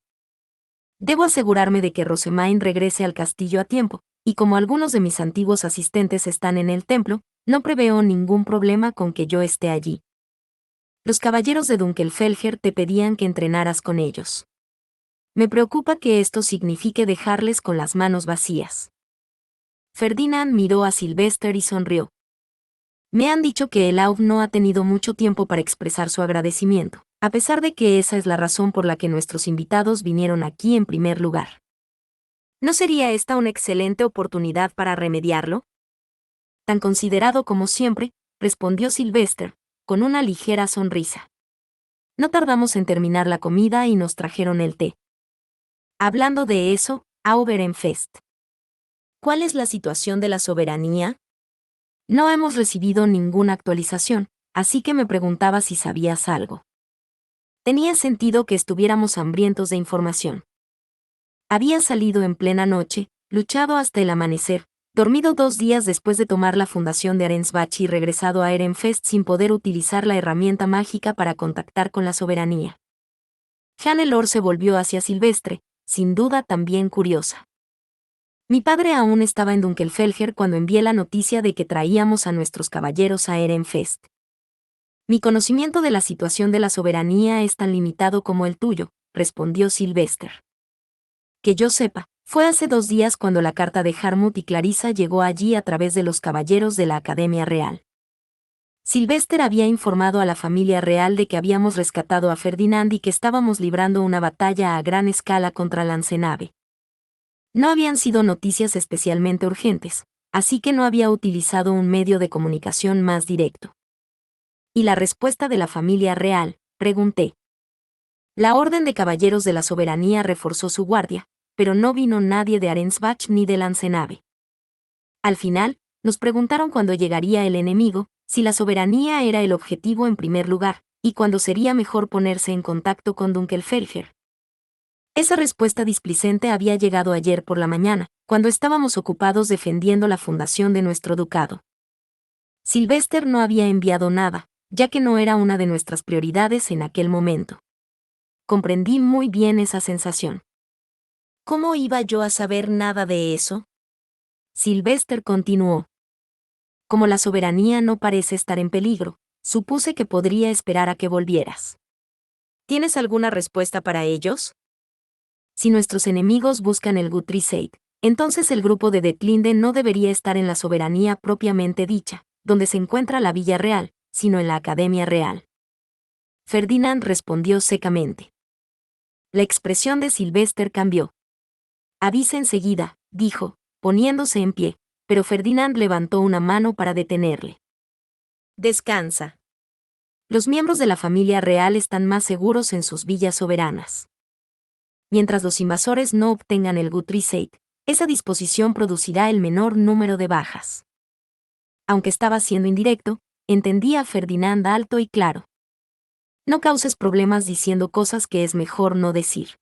Debo asegurarme de que Rosemaine regrese al castillo a tiempo, y como algunos de mis antiguos asistentes están en el templo, no preveo ningún problema con que yo esté allí. Los caballeros de Dunkelfelger te pedían que entrenaras con ellos. Me preocupa que esto signifique dejarles con las manos vacías». Ferdinand miró a Sylvester y sonrió. Me han dicho que el Aub no ha tenido mucho tiempo para expresar su agradecimiento, a pesar de que esa es la razón por la que nuestros invitados vinieron aquí en primer lugar. ¿No sería esta una excelente oportunidad para remediarlo? Tan considerado como siempre, respondió Sylvester, con una ligera sonrisa. No tardamos en terminar la comida y nos trajeron el té. Hablando de eso, Ehrenfest. ¿Cuál es la situación de la soberanía? No hemos recibido ninguna actualización, así que me preguntaba si sabías algo. Tenía sentido que estuviéramos hambrientos de información. Había salido en plena noche, luchado hasta el amanecer, dormido 2 días después de tomar la fundación de Arensbach y regresado a Ehrenfest sin poder utilizar la herramienta mágica para contactar con la soberanía. Hannelore se volvió hacia Silvestre, sin duda también curiosa. Mi padre aún estaba en Dunkelfelger cuando envié la noticia de que traíamos a nuestros caballeros a Ehrenfest. Mi conocimiento de la situación de la soberanía es tan limitado como el tuyo, respondió Sylvester. Que yo sepa, fue hace 2 días cuando la carta de Harmut y Clarissa llegó allí a través de los caballeros de la Academia Real. Sylvester había informado a la familia real de que habíamos rescatado a Ferdinand y que estábamos librando una batalla a gran escala contra Lancenave. No habían sido noticias especialmente urgentes, así que no había utilizado un medio de comunicación más directo. ¿Y la respuesta de la familia real?, pregunté. La Orden de Caballeros de la Soberanía reforzó su guardia, pero no vino nadie de Arensbach ni de Lancenave. Al final, nos preguntaron cuándo llegaría el enemigo, si la soberanía era el objetivo en primer lugar, y cuándo sería mejor ponerse en contacto con Dunkelfelger. Esa respuesta displicente había llegado ayer por la mañana, cuando estábamos ocupados defendiendo la fundación de nuestro ducado. Sylvester no había enviado nada, ya que no era una de nuestras prioridades en aquel momento. Comprendí muy bien esa sensación. ¿Cómo iba yo a saber nada de eso? Sylvester continuó. Como la soberanía no parece estar en peligro, supuse que podría esperar a que volvieras. ¿Tienes alguna respuesta para ellos? Si nuestros enemigos buscan el Guthrie, entonces el grupo de Detlinde no debería estar en la soberanía propiamente dicha, donde se encuentra la Villa Real, sino en la Academia Real. Ferdinand respondió secamente. La expresión de Sylvester cambió. Avisa enseguida, dijo, poniéndose en pie, pero Ferdinand levantó una mano para detenerle. Descansa. Los miembros de la familia real están más seguros en sus villas soberanas. Mientras los invasores no obtengan el Guthrie, esa disposición producirá el menor número de bajas. Aunque estaba siendo indirecto, entendía a Ferdinand alto y claro. No causes problemas diciendo cosas que es mejor no decir.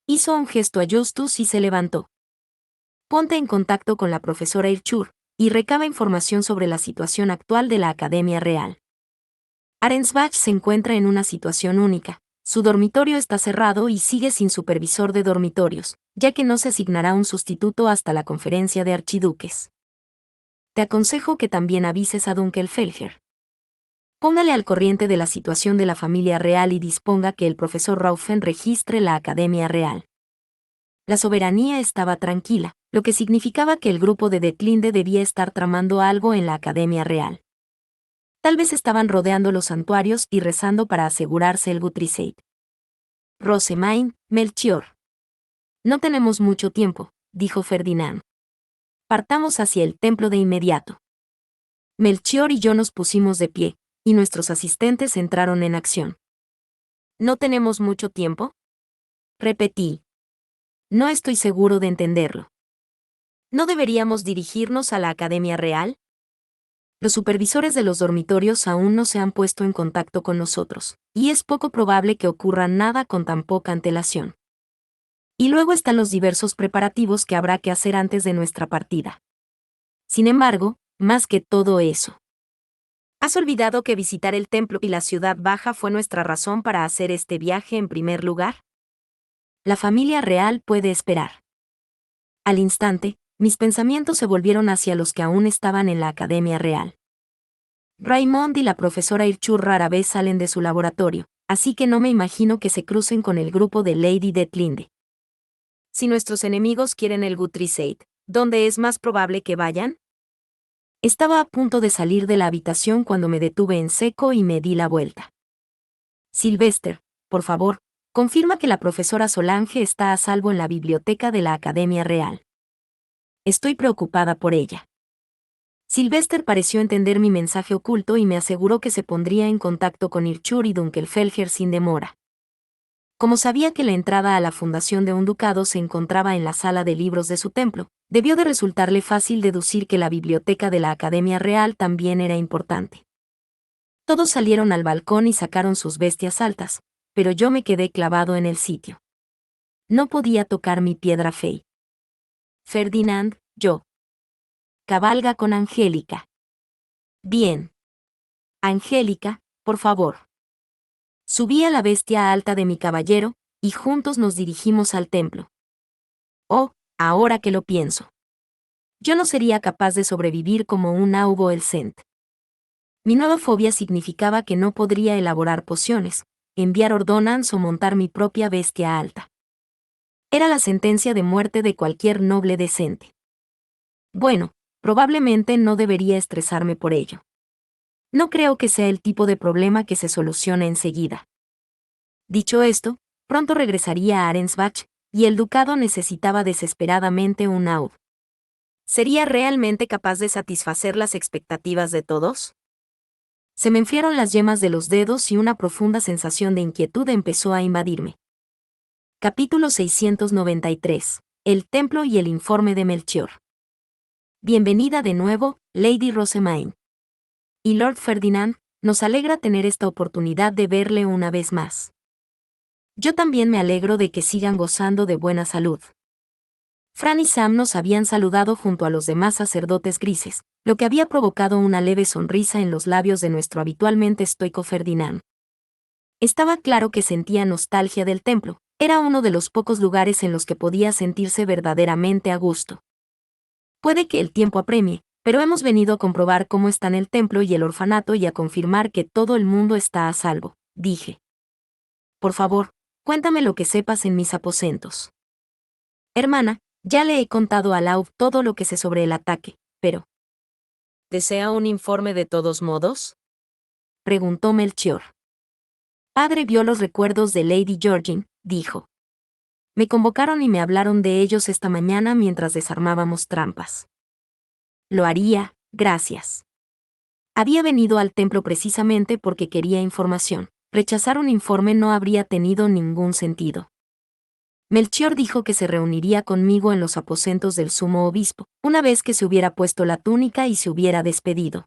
Hizo un gesto a Justus y se levantó. Ponte en contacto con la profesora Irchur, y recaba información sobre la situación actual de la Academia Real. Arensbach se encuentra en una situación única. Su dormitorio está cerrado y sigue sin supervisor de dormitorios, ya que no se asignará un sustituto hasta la conferencia de archiduques. Te aconsejo que también avises a Dunkelfelger. Póngale al corriente de la situación de la familia real y disponga que el profesor Raufen registre la Academia Real. La soberanía estaba tranquila, lo que significaba que el grupo de Detlinde debía estar tramando algo en la Academia Real. Tal vez estaban rodeando los santuarios y rezando para asegurarse el Guthrie. Rosemain, Melchior. No tenemos mucho tiempo, dijo Ferdinand. Partamos hacia el templo de inmediato. Melchior y yo nos pusimos de pie, y nuestros asistentes entraron en acción. ¿No tenemos mucho tiempo? Repetí. No estoy seguro de entenderlo. ¿No deberíamos dirigirnos a la Academia Real? Los supervisores de los dormitorios aún no se han puesto en contacto con nosotros, y es poco probable que ocurra nada con tan poca antelación. Y luego están los diversos preparativos que habrá que hacer antes de nuestra partida. Sin embargo, más que todo eso. ¿Has olvidado que visitar el templo y la ciudad baja fue nuestra razón para hacer este viaje en primer lugar? La familia real puede esperar. Al instante, mis pensamientos se volvieron hacia los que aún estaban en la Academia Real. Raymond y la profesora Irchur rara vez salen de su laboratorio, así que no me imagino que se crucen con el grupo de Lady Detlinde. Si nuestros enemigos quieren el Guthrie, ¿dónde es más probable que vayan? Estaba a punto de salir de la habitación cuando me detuve en seco y me di la vuelta. Sylvester, por favor, confirma que la profesora Solange está a salvo en la biblioteca de la Academia Real. Estoy preocupada por ella. Sylvester pareció entender mi mensaje oculto y me aseguró que se pondría en contacto con Irchur y Dunkelfelger sin demora. Como sabía que la entrada a la fundación de un ducado se encontraba en la sala de libros de su templo, debió de resultarle fácil deducir que la biblioteca de la Academia Real también era importante. Todos salieron al balcón y sacaron sus bestias altas, pero yo me quedé clavado en el sitio. No podía tocar mi piedra fey. Ferdinand, yo. Cabalga con Angélica. Bien. Angélica, por favor. Subí a la bestia alta de mi caballero, y juntos nos dirigimos al templo. Oh, ahora que lo pienso. Yo no sería capaz de sobrevivir como un Aubo el Cent. Mi nueva fobia significaba que no podría elaborar pociones, enviar ordonanzas o montar mi propia bestia alta. Era la sentencia de muerte de cualquier noble decente. Bueno, probablemente no debería estresarme por ello. No creo que sea el tipo de problema que se solucione enseguida. Dicho esto, pronto regresaría a Arensbach, y el ducado necesitaba desesperadamente un Aud. ¿Sería realmente capaz de satisfacer las expectativas de todos? Se me enfriaron las yemas de los dedos y una profunda sensación de inquietud empezó a invadirme. Capítulo 693. El templo y el informe de Melchior. Bienvenida de nuevo, Lady Rosemain. Y Lord Ferdinand, nos alegra tener esta oportunidad de verle una vez más. Yo también me alegro de que sigan gozando de buena salud. Fran y Sam nos habían saludado junto a los demás sacerdotes grises, lo que había provocado una leve sonrisa en los labios de nuestro habitualmente estoico Ferdinand. Estaba claro que sentía nostalgia del templo, era uno de los pocos lugares en los que podía sentirse verdaderamente a gusto. Puede que el tiempo apremie, pero hemos venido a comprobar cómo están el templo y el orfanato y a confirmar que todo el mundo está a salvo, dije. por favor, cuéntame lo que sepas en mis aposentos. Hermana, ya le he contado a Laub todo lo que sé sobre el ataque, pero... ¿Desea un informe de todos modos? Preguntó Melchior. Padre vio los recuerdos de Lady Georgine, dijo. Me convocaron y me hablaron de ellos esta mañana mientras desarmábamos trampas. Lo haría, gracias. Había venido al templo precisamente porque quería información. Rechazar un informe no habría tenido ningún sentido. Melchior dijo que se reuniría conmigo en los aposentos del sumo obispo, una vez que se hubiera puesto la túnica y se hubiera despedido.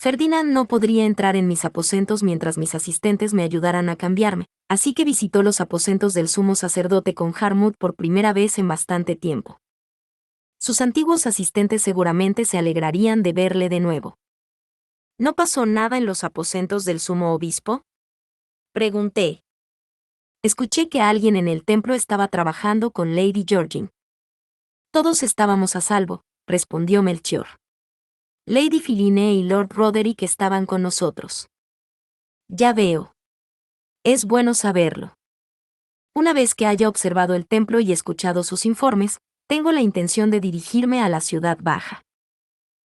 Ferdinand no podría entrar en mis aposentos mientras mis asistentes me ayudaran a cambiarme, así que visitó los aposentos del sumo sacerdote con Harmut por primera vez en bastante tiempo. Sus antiguos asistentes seguramente se alegrarían de verle de nuevo. ¿No pasó nada en los aposentos del sumo obispo? Pregunté. Escuché que alguien en el templo estaba trabajando con Lady Georgine. Todos estábamos a salvo, respondió Melchior. Lady Philine y Lord Roderick estaban con nosotros. Ya veo. Es bueno saberlo. Una vez que haya observado el templo y escuchado sus informes, tengo la intención de dirigirme a la ciudad baja.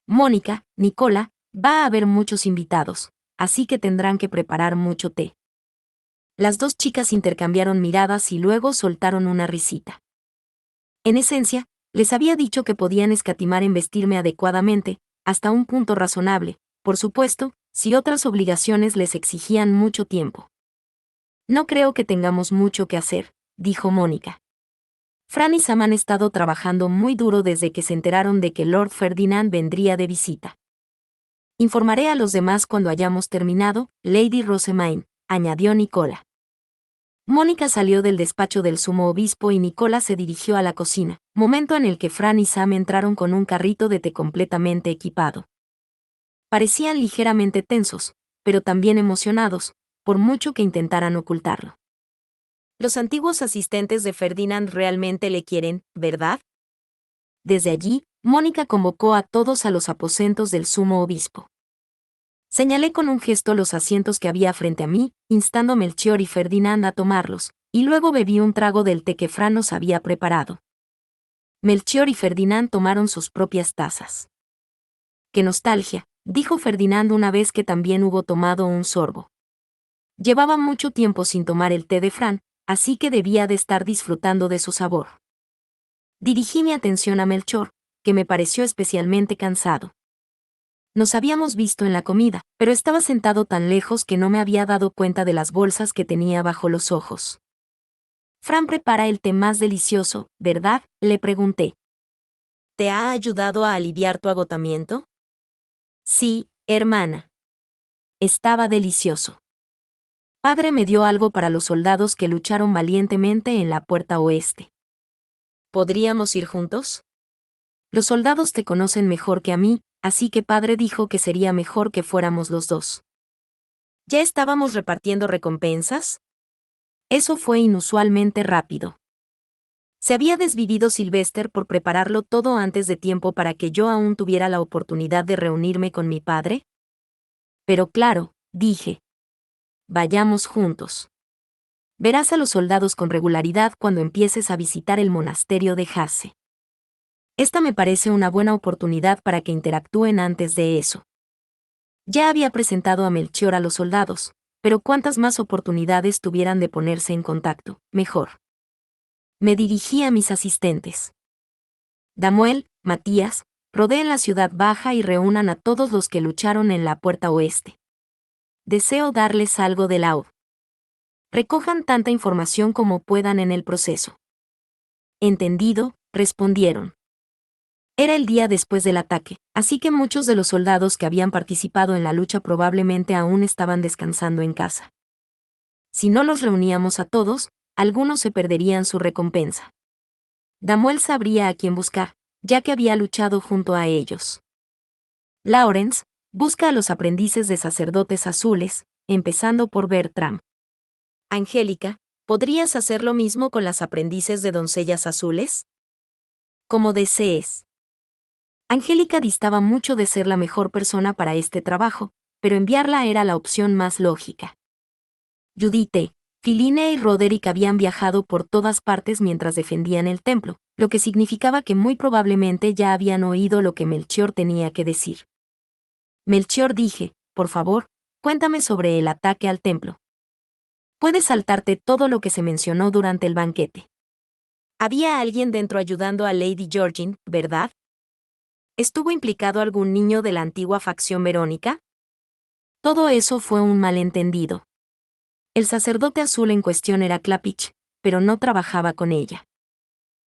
Mónica, Nicola, va a haber muchos invitados, así que tendrán que preparar mucho té. Las dos chicas intercambiaron miradas y luego soltaron una risita. En esencia, les había dicho que podían escatimar en vestirme adecuadamente, hasta un punto razonable, por supuesto, si otras obligaciones les exigían mucho tiempo. No creo que tengamos mucho que hacer, dijo Mónica. Fran y Sam han estado trabajando muy duro desde que se enteraron de que Lord Ferdinand vendría de visita. Informaré a los demás cuando hayamos terminado, Lady Rosemaine, añadió Nicola. Mónica salió del despacho del sumo obispo y Nicola se dirigió a la cocina, momento en el que Fran y Sam entraron con un carrito de té completamente equipado. Parecían ligeramente tensos, pero también emocionados, por mucho que intentaran ocultarlo. Los antiguos asistentes de Ferdinand realmente le quieren, ¿verdad? Desde allí, Mónica convocó a todos a los aposentos del sumo obispo. Señalé con un gesto los asientos que había frente a mí, instando a Melchior y Ferdinand a tomarlos, y luego bebí un trago del té que Fran nos había preparado. Melchior y Ferdinand tomaron sus propias tazas. ¡Qué nostalgia!, dijo Ferdinand una vez que también hubo tomado un sorbo. Llevaba mucho tiempo sin tomar el té de Fran, así que debía de estar disfrutando de su sabor. Dirigí mi atención a Melchor, que me pareció especialmente cansado. Nos habíamos visto en la comida, pero estaba sentado tan lejos que no me había dado cuenta de las bolsas que tenía bajo los ojos. Fran prepara el té más delicioso, ¿verdad?, le pregunté. ¿Te ha ayudado a aliviar tu agotamiento? Sí, hermana. Estaba delicioso. Padre me dio algo para los soldados que lucharon valientemente en la puerta oeste. ¿Podríamos ir juntos? Los soldados te conocen mejor que a mí, así que padre dijo que sería mejor que fuéramos los dos. ¿Ya estábamos repartiendo recompensas? Eso fue inusualmente rápido. Se había desvivido Sylvester por prepararlo todo antes de tiempo para que yo aún tuviera la oportunidad de reunirme con mi padre. Pero claro, dije. Vayamos juntos. Verás a los soldados con regularidad cuando empieces a visitar el monasterio de Hase. Esta me parece una buena oportunidad para que interactúen antes de eso. Ya había presentado a Melchior a los soldados, pero cuantas más oportunidades tuvieran de ponerse en contacto, mejor. Me dirigí a mis asistentes. Damuel, Matías, rodeen la ciudad baja y reúnan a todos los que lucharon en la puerta oeste. Deseo darles algo de Laud. Recojan tanta información como puedan en el proceso. Entendido, respondieron. Era el día después del ataque, así que muchos de los soldados que habían participado en la lucha probablemente aún estaban descansando en casa. Si no los reuníamos a todos, algunos se perderían su recompensa. Damuel sabría a quién buscar, ya que había luchado junto a ellos. Lawrence, busca a los aprendices de sacerdotes azules, empezando por Bertram. Angélica, ¿podrías hacer lo mismo con las aprendices de doncellas azules? Como desees. Angélica distaba mucho de ser la mejor persona para este trabajo, pero enviarla era la opción más lógica. Judith, Philine y Roderick habían viajado por todas partes mientras defendían el templo, lo que significaba que muy probablemente ya habían oído lo que Melchior tenía que decir. Melchior, dije, por favor, cuéntame sobre el ataque al templo. Puedes saltarte todo lo que se mencionó durante el banquete. Había alguien dentro ayudando a Lady Georgine, ¿verdad? ¿Estuvo implicado algún niño de la antigua facción Verónica? Todo eso fue un malentendido. El sacerdote azul en cuestión era Clappich, pero no trabajaba con ella.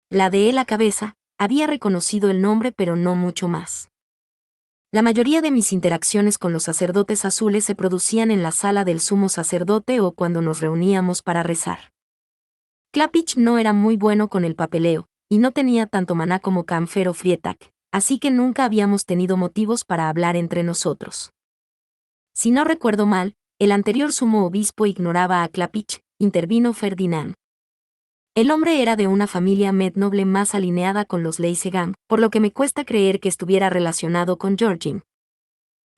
Ladeé la cabeza, había reconocido el nombre pero no mucho más. La mayoría de mis interacciones con los sacerdotes azules se producían en la sala del sumo sacerdote o cuando nos reuníamos para rezar. Clappich no era muy bueno con el papeleo, y no tenía tanto maná como Camfer o Frietak, así que nunca habíamos tenido motivos para hablar entre nosotros. Si no recuerdo mal, el anterior sumo obispo ignoraba a Clappich, intervino Ferdinand. El hombre era de una familia med noble más alineada con los Leysegam, por lo que me cuesta creer que estuviera relacionado con Georgine.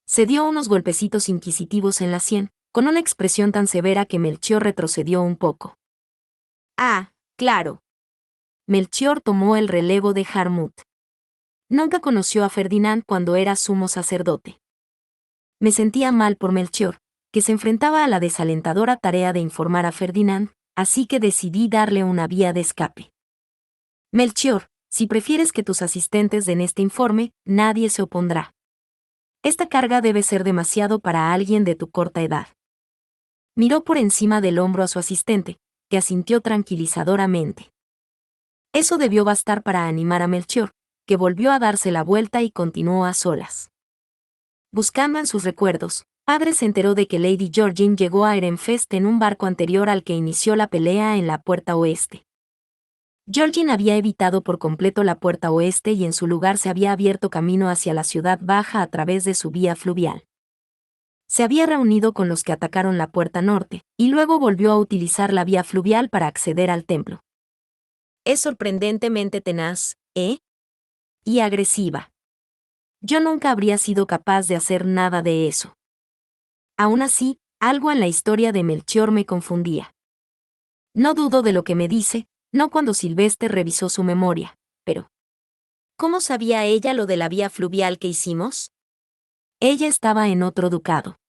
Se dio unos golpecitos inquisitivos en la sien, con una expresión tan severa que Melchior retrocedió un poco. Ah, claro. Melchior tomó el relevo de Harmut. Nunca conoció a Ferdinand cuando era sumo sacerdote. Me sentía mal por Melchior, que se enfrentaba a la desalentadora tarea de informar a Ferdinand, así que decidí darle una vía de escape. Melchior, si prefieres que tus asistentes den este informe, nadie se opondrá. Esta carga debe ser demasiado para alguien de tu corta edad. Miró por encima del hombro a su asistente, que asintió tranquilizadoramente. Eso debió bastar para animar a Melchior, que volvió a darse la vuelta y continuó a solas. Buscando en sus recuerdos, padre se enteró de que Lady Georgine llegó a Ehrenfest en un barco anterior al que inició la pelea en la puerta oeste. Georgine había evitado por completo la puerta oeste y en su lugar se había abierto camino hacia la ciudad baja a través de su vía fluvial. Se había reunido con los que atacaron la puerta norte, y luego volvió a utilizar la vía fluvial para acceder al templo. Es sorprendentemente tenaz, ¿eh? Y agresiva. Yo nunca habría sido capaz de hacer nada de eso. Aún así, algo en la historia de Melchior me confundía. No dudo de lo que me dice, no cuando Silvestre revisó su memoria, pero ¿cómo sabía ella lo de la vía fluvial que hicimos? Ella estaba en otro ducado.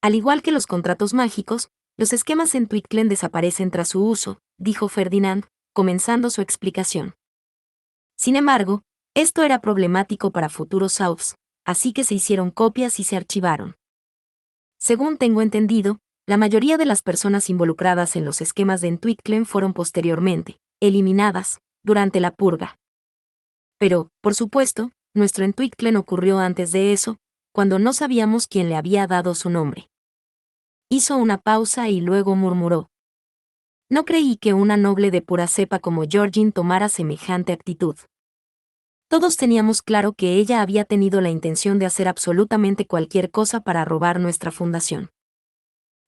Al igual que los contratos mágicos, los esquemas en Twictlen desaparecen tras su uso, dijo Ferdinand, comenzando su explicación. Sin embargo, esto era problemático para futuros Souths, así que se hicieron copias y se archivaron. Según tengo entendido, la mayoría de las personas involucradas en los esquemas de Twictlen fueron posteriormente eliminadas durante la purga. Pero, por supuesto, nuestro Twictlen ocurrió antes de eso, cuando no sabíamos quién le había dado su nombre. Hizo una pausa y luego murmuró. No creí que una noble de pura cepa como Georgine tomara semejante actitud. Todos teníamos claro que ella había tenido la intención de hacer absolutamente cualquier cosa para robar nuestra fundación.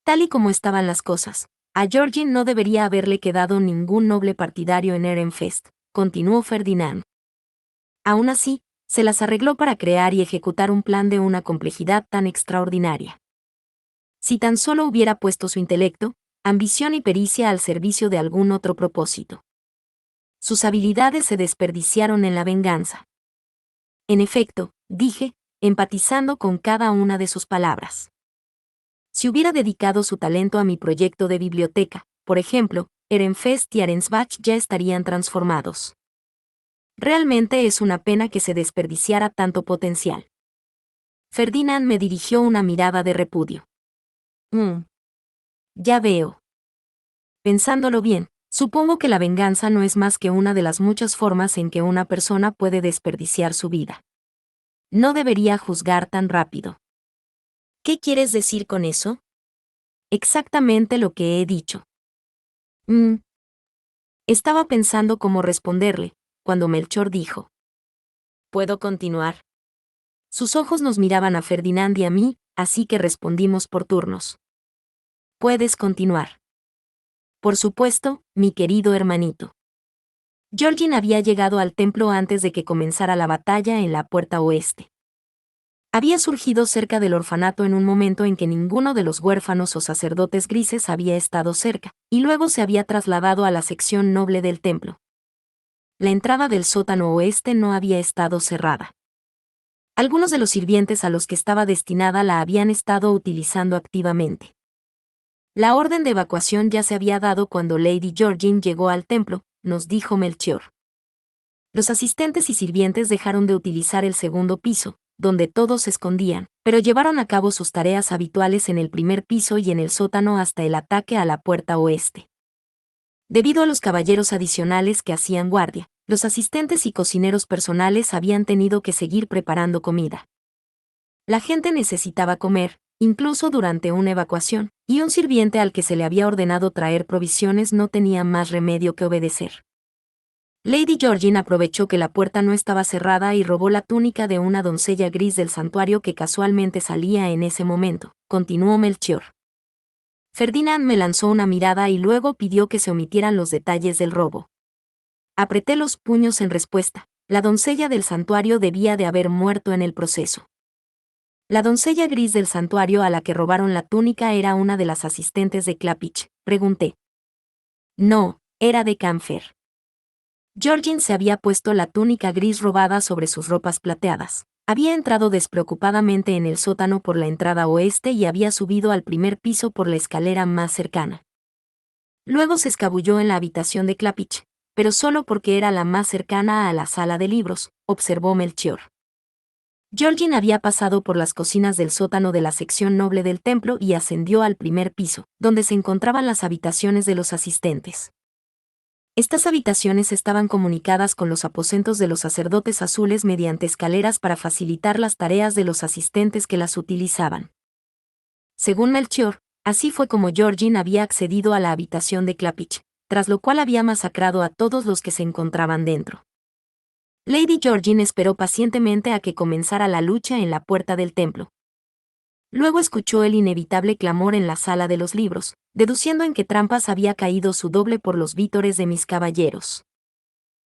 Tal y como estaban las cosas, a Georgine no debería haberle quedado ningún noble partidario en Ehrenfest, continuó Ferdinand. Aún así, se las arregló para crear y ejecutar un plan de una complejidad tan extraordinaria. Si tan solo hubiera puesto su intelecto, ambición y pericia al servicio de algún otro propósito. Sus habilidades se desperdiciaron en la venganza. En efecto, dije, empatizando con cada una de sus palabras. Si hubiera dedicado su talento a mi proyecto de biblioteca, por ejemplo, Ehrenfest y Arensbach ya estarían transformados. Realmente es una pena que se desperdiciara tanto potencial. Ferdinand me dirigió una mirada de repudio. Ya veo. Pensándolo bien, supongo que la venganza no es más que una de las muchas formas en que una persona puede desperdiciar su vida. No debería juzgar tan rápido. ¿Qué quieres decir con eso? Exactamente lo que he dicho. Estaba pensando cómo responderle, cuando Melchor dijo. ¿Puedo continuar? Sus ojos nos miraban a Ferdinand y a mí, así que respondimos por turnos. Puedes continuar. Por supuesto, mi querido hermanito. Georgine había llegado al templo antes de que comenzara la batalla en la puerta oeste. Había surgido cerca del orfanato en un momento en que ninguno de los huérfanos o sacerdotes grises había estado cerca, y luego se había trasladado a la sección noble del templo. La entrada del sótano oeste no había estado cerrada. Algunos de los sirvientes a los que estaba destinada la habían estado utilizando activamente. La orden de evacuación ya se había dado cuando Lady Georgine llegó al templo, nos dijo Melchior. Los asistentes y sirvientes dejaron de utilizar el segundo piso, donde todos se escondían, pero llevaron a cabo sus tareas habituales en el primer piso y en el sótano hasta el ataque a la puerta oeste. Debido a los caballeros adicionales que hacían guardia, los asistentes y cocineros personales habían tenido que seguir preparando comida. La gente necesitaba comer, incluso durante una evacuación, y un sirviente al que se le había ordenado traer provisiones no tenía más remedio que obedecer. Lady Georgine aprovechó que la puerta no estaba cerrada y robó la túnica de una doncella gris del santuario que casualmente salía en ese momento, continuó Melchior. Ferdinand me lanzó una mirada y luego pidió que se omitieran los detalles del robo. Apreté los puños en respuesta. La doncella del santuario debía de haber muerto en el proceso. La doncella gris del santuario a la que robaron la túnica era una de las asistentes de Clappich, pregunté. No, era de Camfer. Georgine se había puesto la túnica gris robada sobre sus ropas plateadas. Había entrado despreocupadamente en el sótano por la entrada oeste y había subido al primer piso por la escalera más cercana. Luego se escabulló en la habitación de Clappich, pero solo porque era la más cercana a la sala de libros, observó Melchior. Georgine había pasado por las cocinas del sótano de la sección noble del templo y ascendió al primer piso, donde se encontraban las habitaciones de los asistentes. Estas habitaciones estaban comunicadas con los aposentos de los sacerdotes azules mediante escaleras para facilitar las tareas de los asistentes que las utilizaban. Según Melchior, así fue como Georgine había accedido a la habitación de Clappich, tras lo cual había masacrado a todos los que se encontraban dentro. Lady Georgine esperó pacientemente a que comenzara la lucha en la puerta del templo. Luego escuchó el inevitable clamor en la sala de los libros, deduciendo en qué trampas había caído su doble por los vítores de mis caballeros.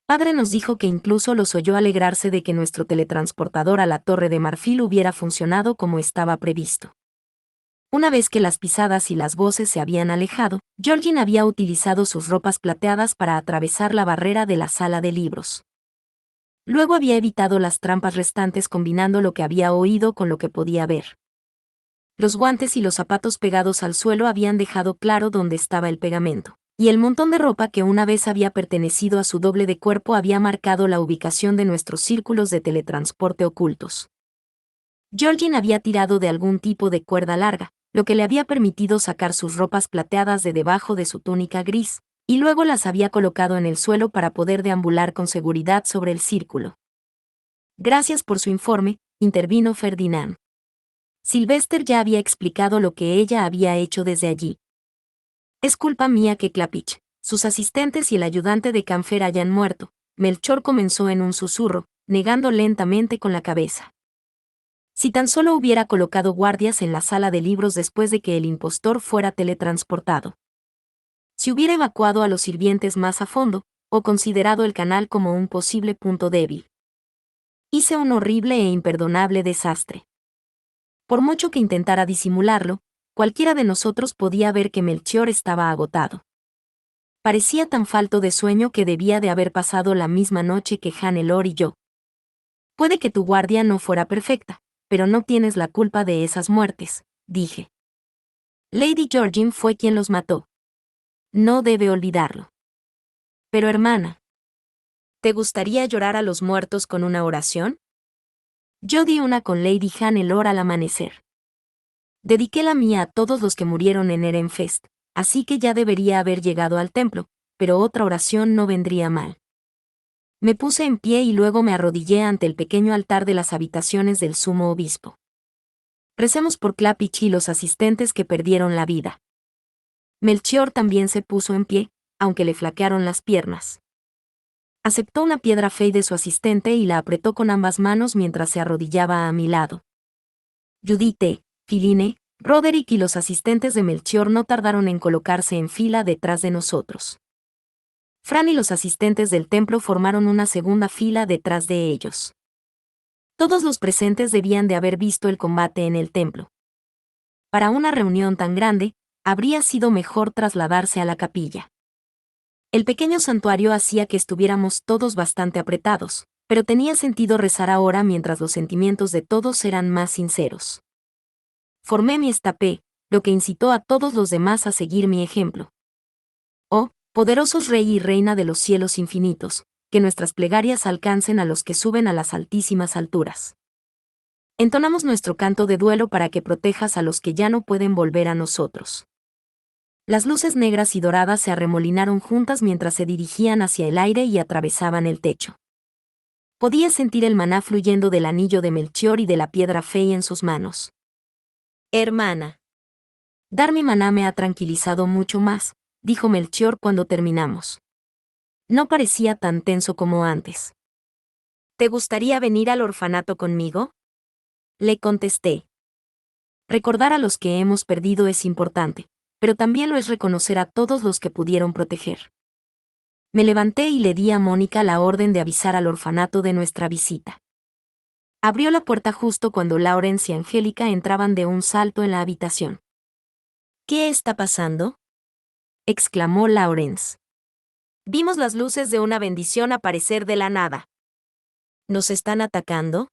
Padre nos dijo que incluso los oyó alegrarse de que nuestro teletransportador a la Torre de Marfil hubiera funcionado como estaba previsto. Una vez que las pisadas y las voces se habían alejado, Georgine había utilizado sus ropas plateadas para atravesar la barrera de la sala de libros. Luego había evitado las trampas restantes combinando lo que había oído con lo que podía ver. Los guantes y los zapatos pegados al suelo habían dejado claro dónde estaba el pegamento, y el montón de ropa que una vez había pertenecido a su doble de cuerpo había marcado la ubicación de nuestros círculos de teletransporte ocultos. Georgine había tirado de algún tipo de cuerda larga, lo que le había permitido sacar sus ropas plateadas de debajo de su túnica gris, y luego las había colocado en el suelo para poder deambular con seguridad sobre el círculo. Gracias por su informe, intervino Ferdinand. Sylvester ya había explicado lo que ella había hecho desde allí. Es culpa mía que Clappich, sus asistentes y el ayudante de Camfer hayan muerto, Melchor comenzó en un susurro, negando lentamente con la cabeza. Si tan solo hubiera colocado guardias en la sala de libros después de que el impostor fuera teletransportado. Si hubiera evacuado a los sirvientes más a fondo, o considerado el canal como un posible punto débil. Hice un horrible e imperdonable desastre. Por mucho que intentara disimularlo, cualquiera de nosotros podía ver que Melchior estaba agotado. Parecía tan falto de sueño que debía de haber pasado la misma noche que Hannelore y yo. Puede que tu guardia no fuera perfecta, pero no tienes la culpa de esas muertes, dije. Lady Georgine fue quien los mató. No debe olvidarlo. Pero hermana, ¿te gustaría llorar a los muertos con una oración? Yo di una con Lady Hannelore al amanecer. Dediqué la mía a todos los que murieron en Erenfest, así que ya debería haber llegado al templo, pero otra oración no vendría mal. Me puse en pie y luego me arrodillé ante el pequeño altar de las habitaciones del sumo obispo. Recemos por Clappich y los asistentes que perdieron la vida. Melchior también se puso en pie, aunque le flaquearon las piernas. Aceptó una piedra fey de su asistente y la apretó con ambas manos mientras se arrodillaba a mi lado. Judith, Filine, Roderick y los asistentes de Melchior no tardaron en colocarse en fila detrás de nosotros. Fran y los asistentes del templo formaron una segunda fila detrás de ellos. Todos los presentes debían de haber visto el combate en el templo. Para una reunión tan grande, habría sido mejor trasladarse a la capilla. El pequeño santuario hacía que estuviéramos todos bastante apretados, pero tenía sentido rezar ahora mientras los sentimientos de todos eran más sinceros. Formé mi estapé, lo que incitó a todos los demás a seguir mi ejemplo. Oh, poderosos Rey y Reina de los cielos infinitos, que nuestras plegarias alcancen a los que suben a las altísimas alturas. Entonamos nuestro canto de duelo para que protejas a los que ya no pueden volver a nosotros. Las luces negras y doradas se arremolinaron juntas mientras se dirigían hacia el aire y atravesaban el techo. Podía sentir el maná fluyendo del anillo de Melchior y de la piedra Fey en sus manos. Hermana. Dar mi maná me ha tranquilizado mucho más, dijo Melchior cuando terminamos. No parecía tan tenso como antes. ¿Te gustaría venir al orfanato conmigo? Le contesté. Recordar a los que hemos perdido es importante, pero también lo es reconocer a todos los que pudieron proteger. Me levanté y le di a Mónica la orden de avisar al orfanato de nuestra visita. Abrió la puerta justo cuando Lawrence y Angélica entraban de un salto en la habitación. ¿Qué está pasando?, exclamó Lawrence. Vimos las luces de una bendición aparecer de la nada. ¿Nos están atacando?,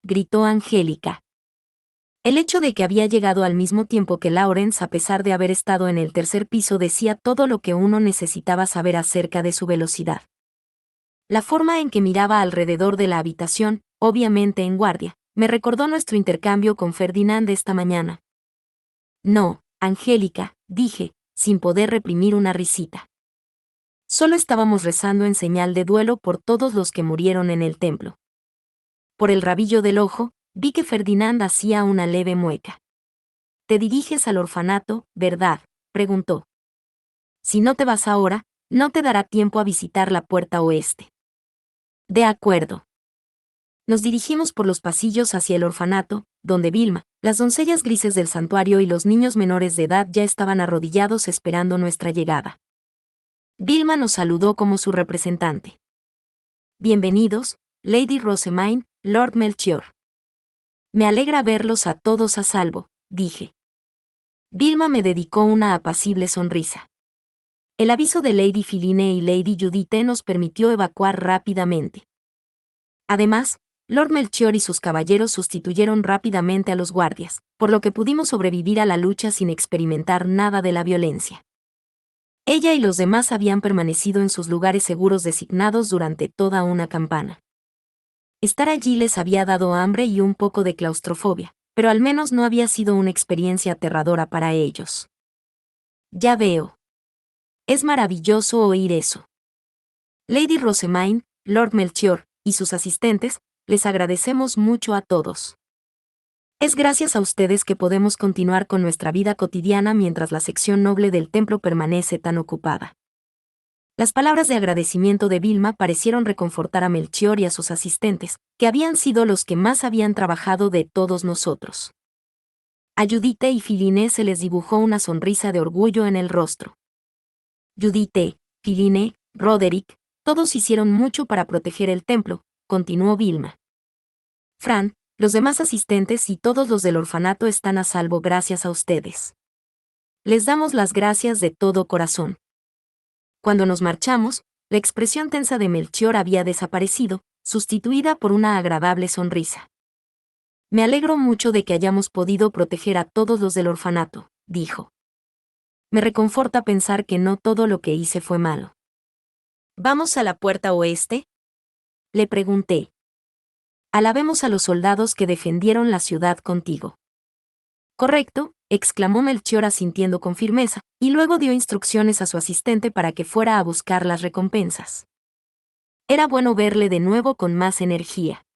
gritó Angélica. El hecho de que había llegado al mismo tiempo que Lawrence, a pesar de haber estado en el tercer piso, decía todo lo que uno necesitaba saber acerca de su velocidad. La forma en que miraba alrededor de la habitación, obviamente en guardia, me recordó nuestro intercambio con Ferdinand esta mañana. No, Angélica, dije, sin poder reprimir una risita. Solo estábamos rezando en señal de duelo por todos los que murieron en el templo. Por el rabillo del ojo, vi que Ferdinand hacía una leve mueca. ¿Te diriges al orfanato, verdad?, preguntó. Si no te vas ahora, no te dará tiempo a visitar la puerta oeste. De acuerdo. Nos dirigimos por los pasillos hacia el orfanato, donde Vilma, las doncellas grises del santuario y los niños menores de edad ya estaban arrodillados esperando nuestra llegada. Vilma nos saludó como su representante. Bienvenidos, Lady Rosamine, Lord Melchior. Me alegra verlos a todos a salvo, dije. Vilma me dedicó una apacible sonrisa. El aviso de Lady Philine y Lady Judith nos permitió evacuar rápidamente. Además, Lord Melchior y sus caballeros sustituyeron rápidamente a los guardias, por lo que pudimos sobrevivir a la lucha sin experimentar nada de la violencia. Ella y los demás habían permanecido en sus lugares seguros designados durante toda una campana. Estar allí les había dado hambre y un poco de claustrofobia, pero al menos no había sido una experiencia aterradora para ellos. Ya veo. Es maravilloso oír eso. Lady Rosamine, Lord Melchior, y sus asistentes, les agradecemos mucho a todos. Es gracias a ustedes que podemos continuar con nuestra vida cotidiana mientras la sección noble del templo permanece tan ocupada. Las palabras de agradecimiento de Vilma parecieron reconfortar a Melchior y a sus asistentes, que habían sido los que más habían trabajado de todos nosotros. A Judith y Philine se les dibujó una sonrisa de orgullo en el rostro. Judith, Philine, Roderick, todos hicieron mucho para proteger el templo, continuó Vilma. Fran, los demás asistentes y todos los del orfanato están a salvo gracias a ustedes. Les damos las gracias de todo corazón. Cuando nos marchamos, la expresión tensa de Melchior había desaparecido, sustituida por una agradable sonrisa. Me alegro mucho de que hayamos podido proteger a todos los del orfanato, dijo. Me reconforta pensar que no todo lo que hice fue malo. ¿Vamos a la puerta oeste?, le pregunté. Alabemos a los soldados que defendieron la ciudad contigo. Correcto, exclamó Melchior asintiendo con firmeza, y luego dio instrucciones a su asistente para que fuera a buscar las recompensas. Era bueno verle de nuevo con más energía.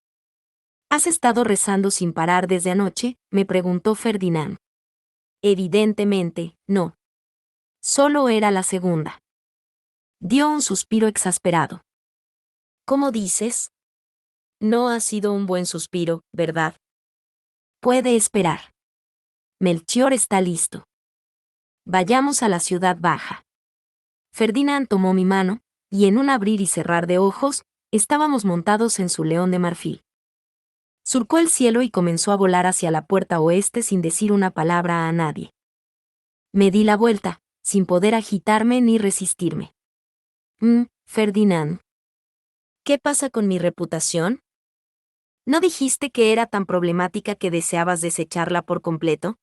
¿Has estado rezando sin parar desde anoche?, me preguntó Ferdinand. Evidentemente, no. Solo era la segunda. Dio un suspiro exasperado. ¿Cómo dices? No ha sido un buen suspiro, ¿verdad? Puede esperar. Melchior está listo. Vayamos a la ciudad baja. Ferdinand tomó mi mano, y en un abrir y cerrar de ojos, estábamos montados en su león de marfil. Surcó el cielo y comenzó a volar hacia la puerta oeste sin decir una palabra a nadie. Me di la vuelta, sin poder agitarme ni resistirme. Ferdinand. ¿Qué pasa con mi reputación? ¿No dijiste que era tan problemática que deseabas desecharla por completo?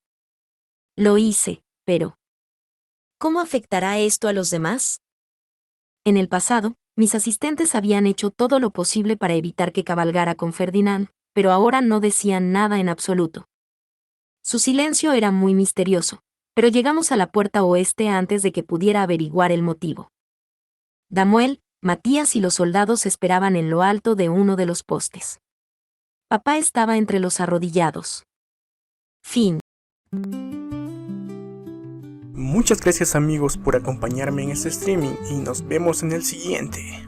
Lo hice, pero ¿cómo afectará esto a los demás? En el pasado, mis asistentes habían hecho todo lo posible para evitar que cabalgara con Ferdinand, pero ahora no decían nada en absoluto. Su silencio era muy misterioso, pero llegamos a la puerta oeste antes de que pudiera averiguar el motivo. Damuel, Matías y los soldados esperaban en lo alto de uno de los postes. Papá estaba entre los arrodillados. Fin. Muchas gracias amigos por acompañarme en este streaming y nos vemos en el siguiente.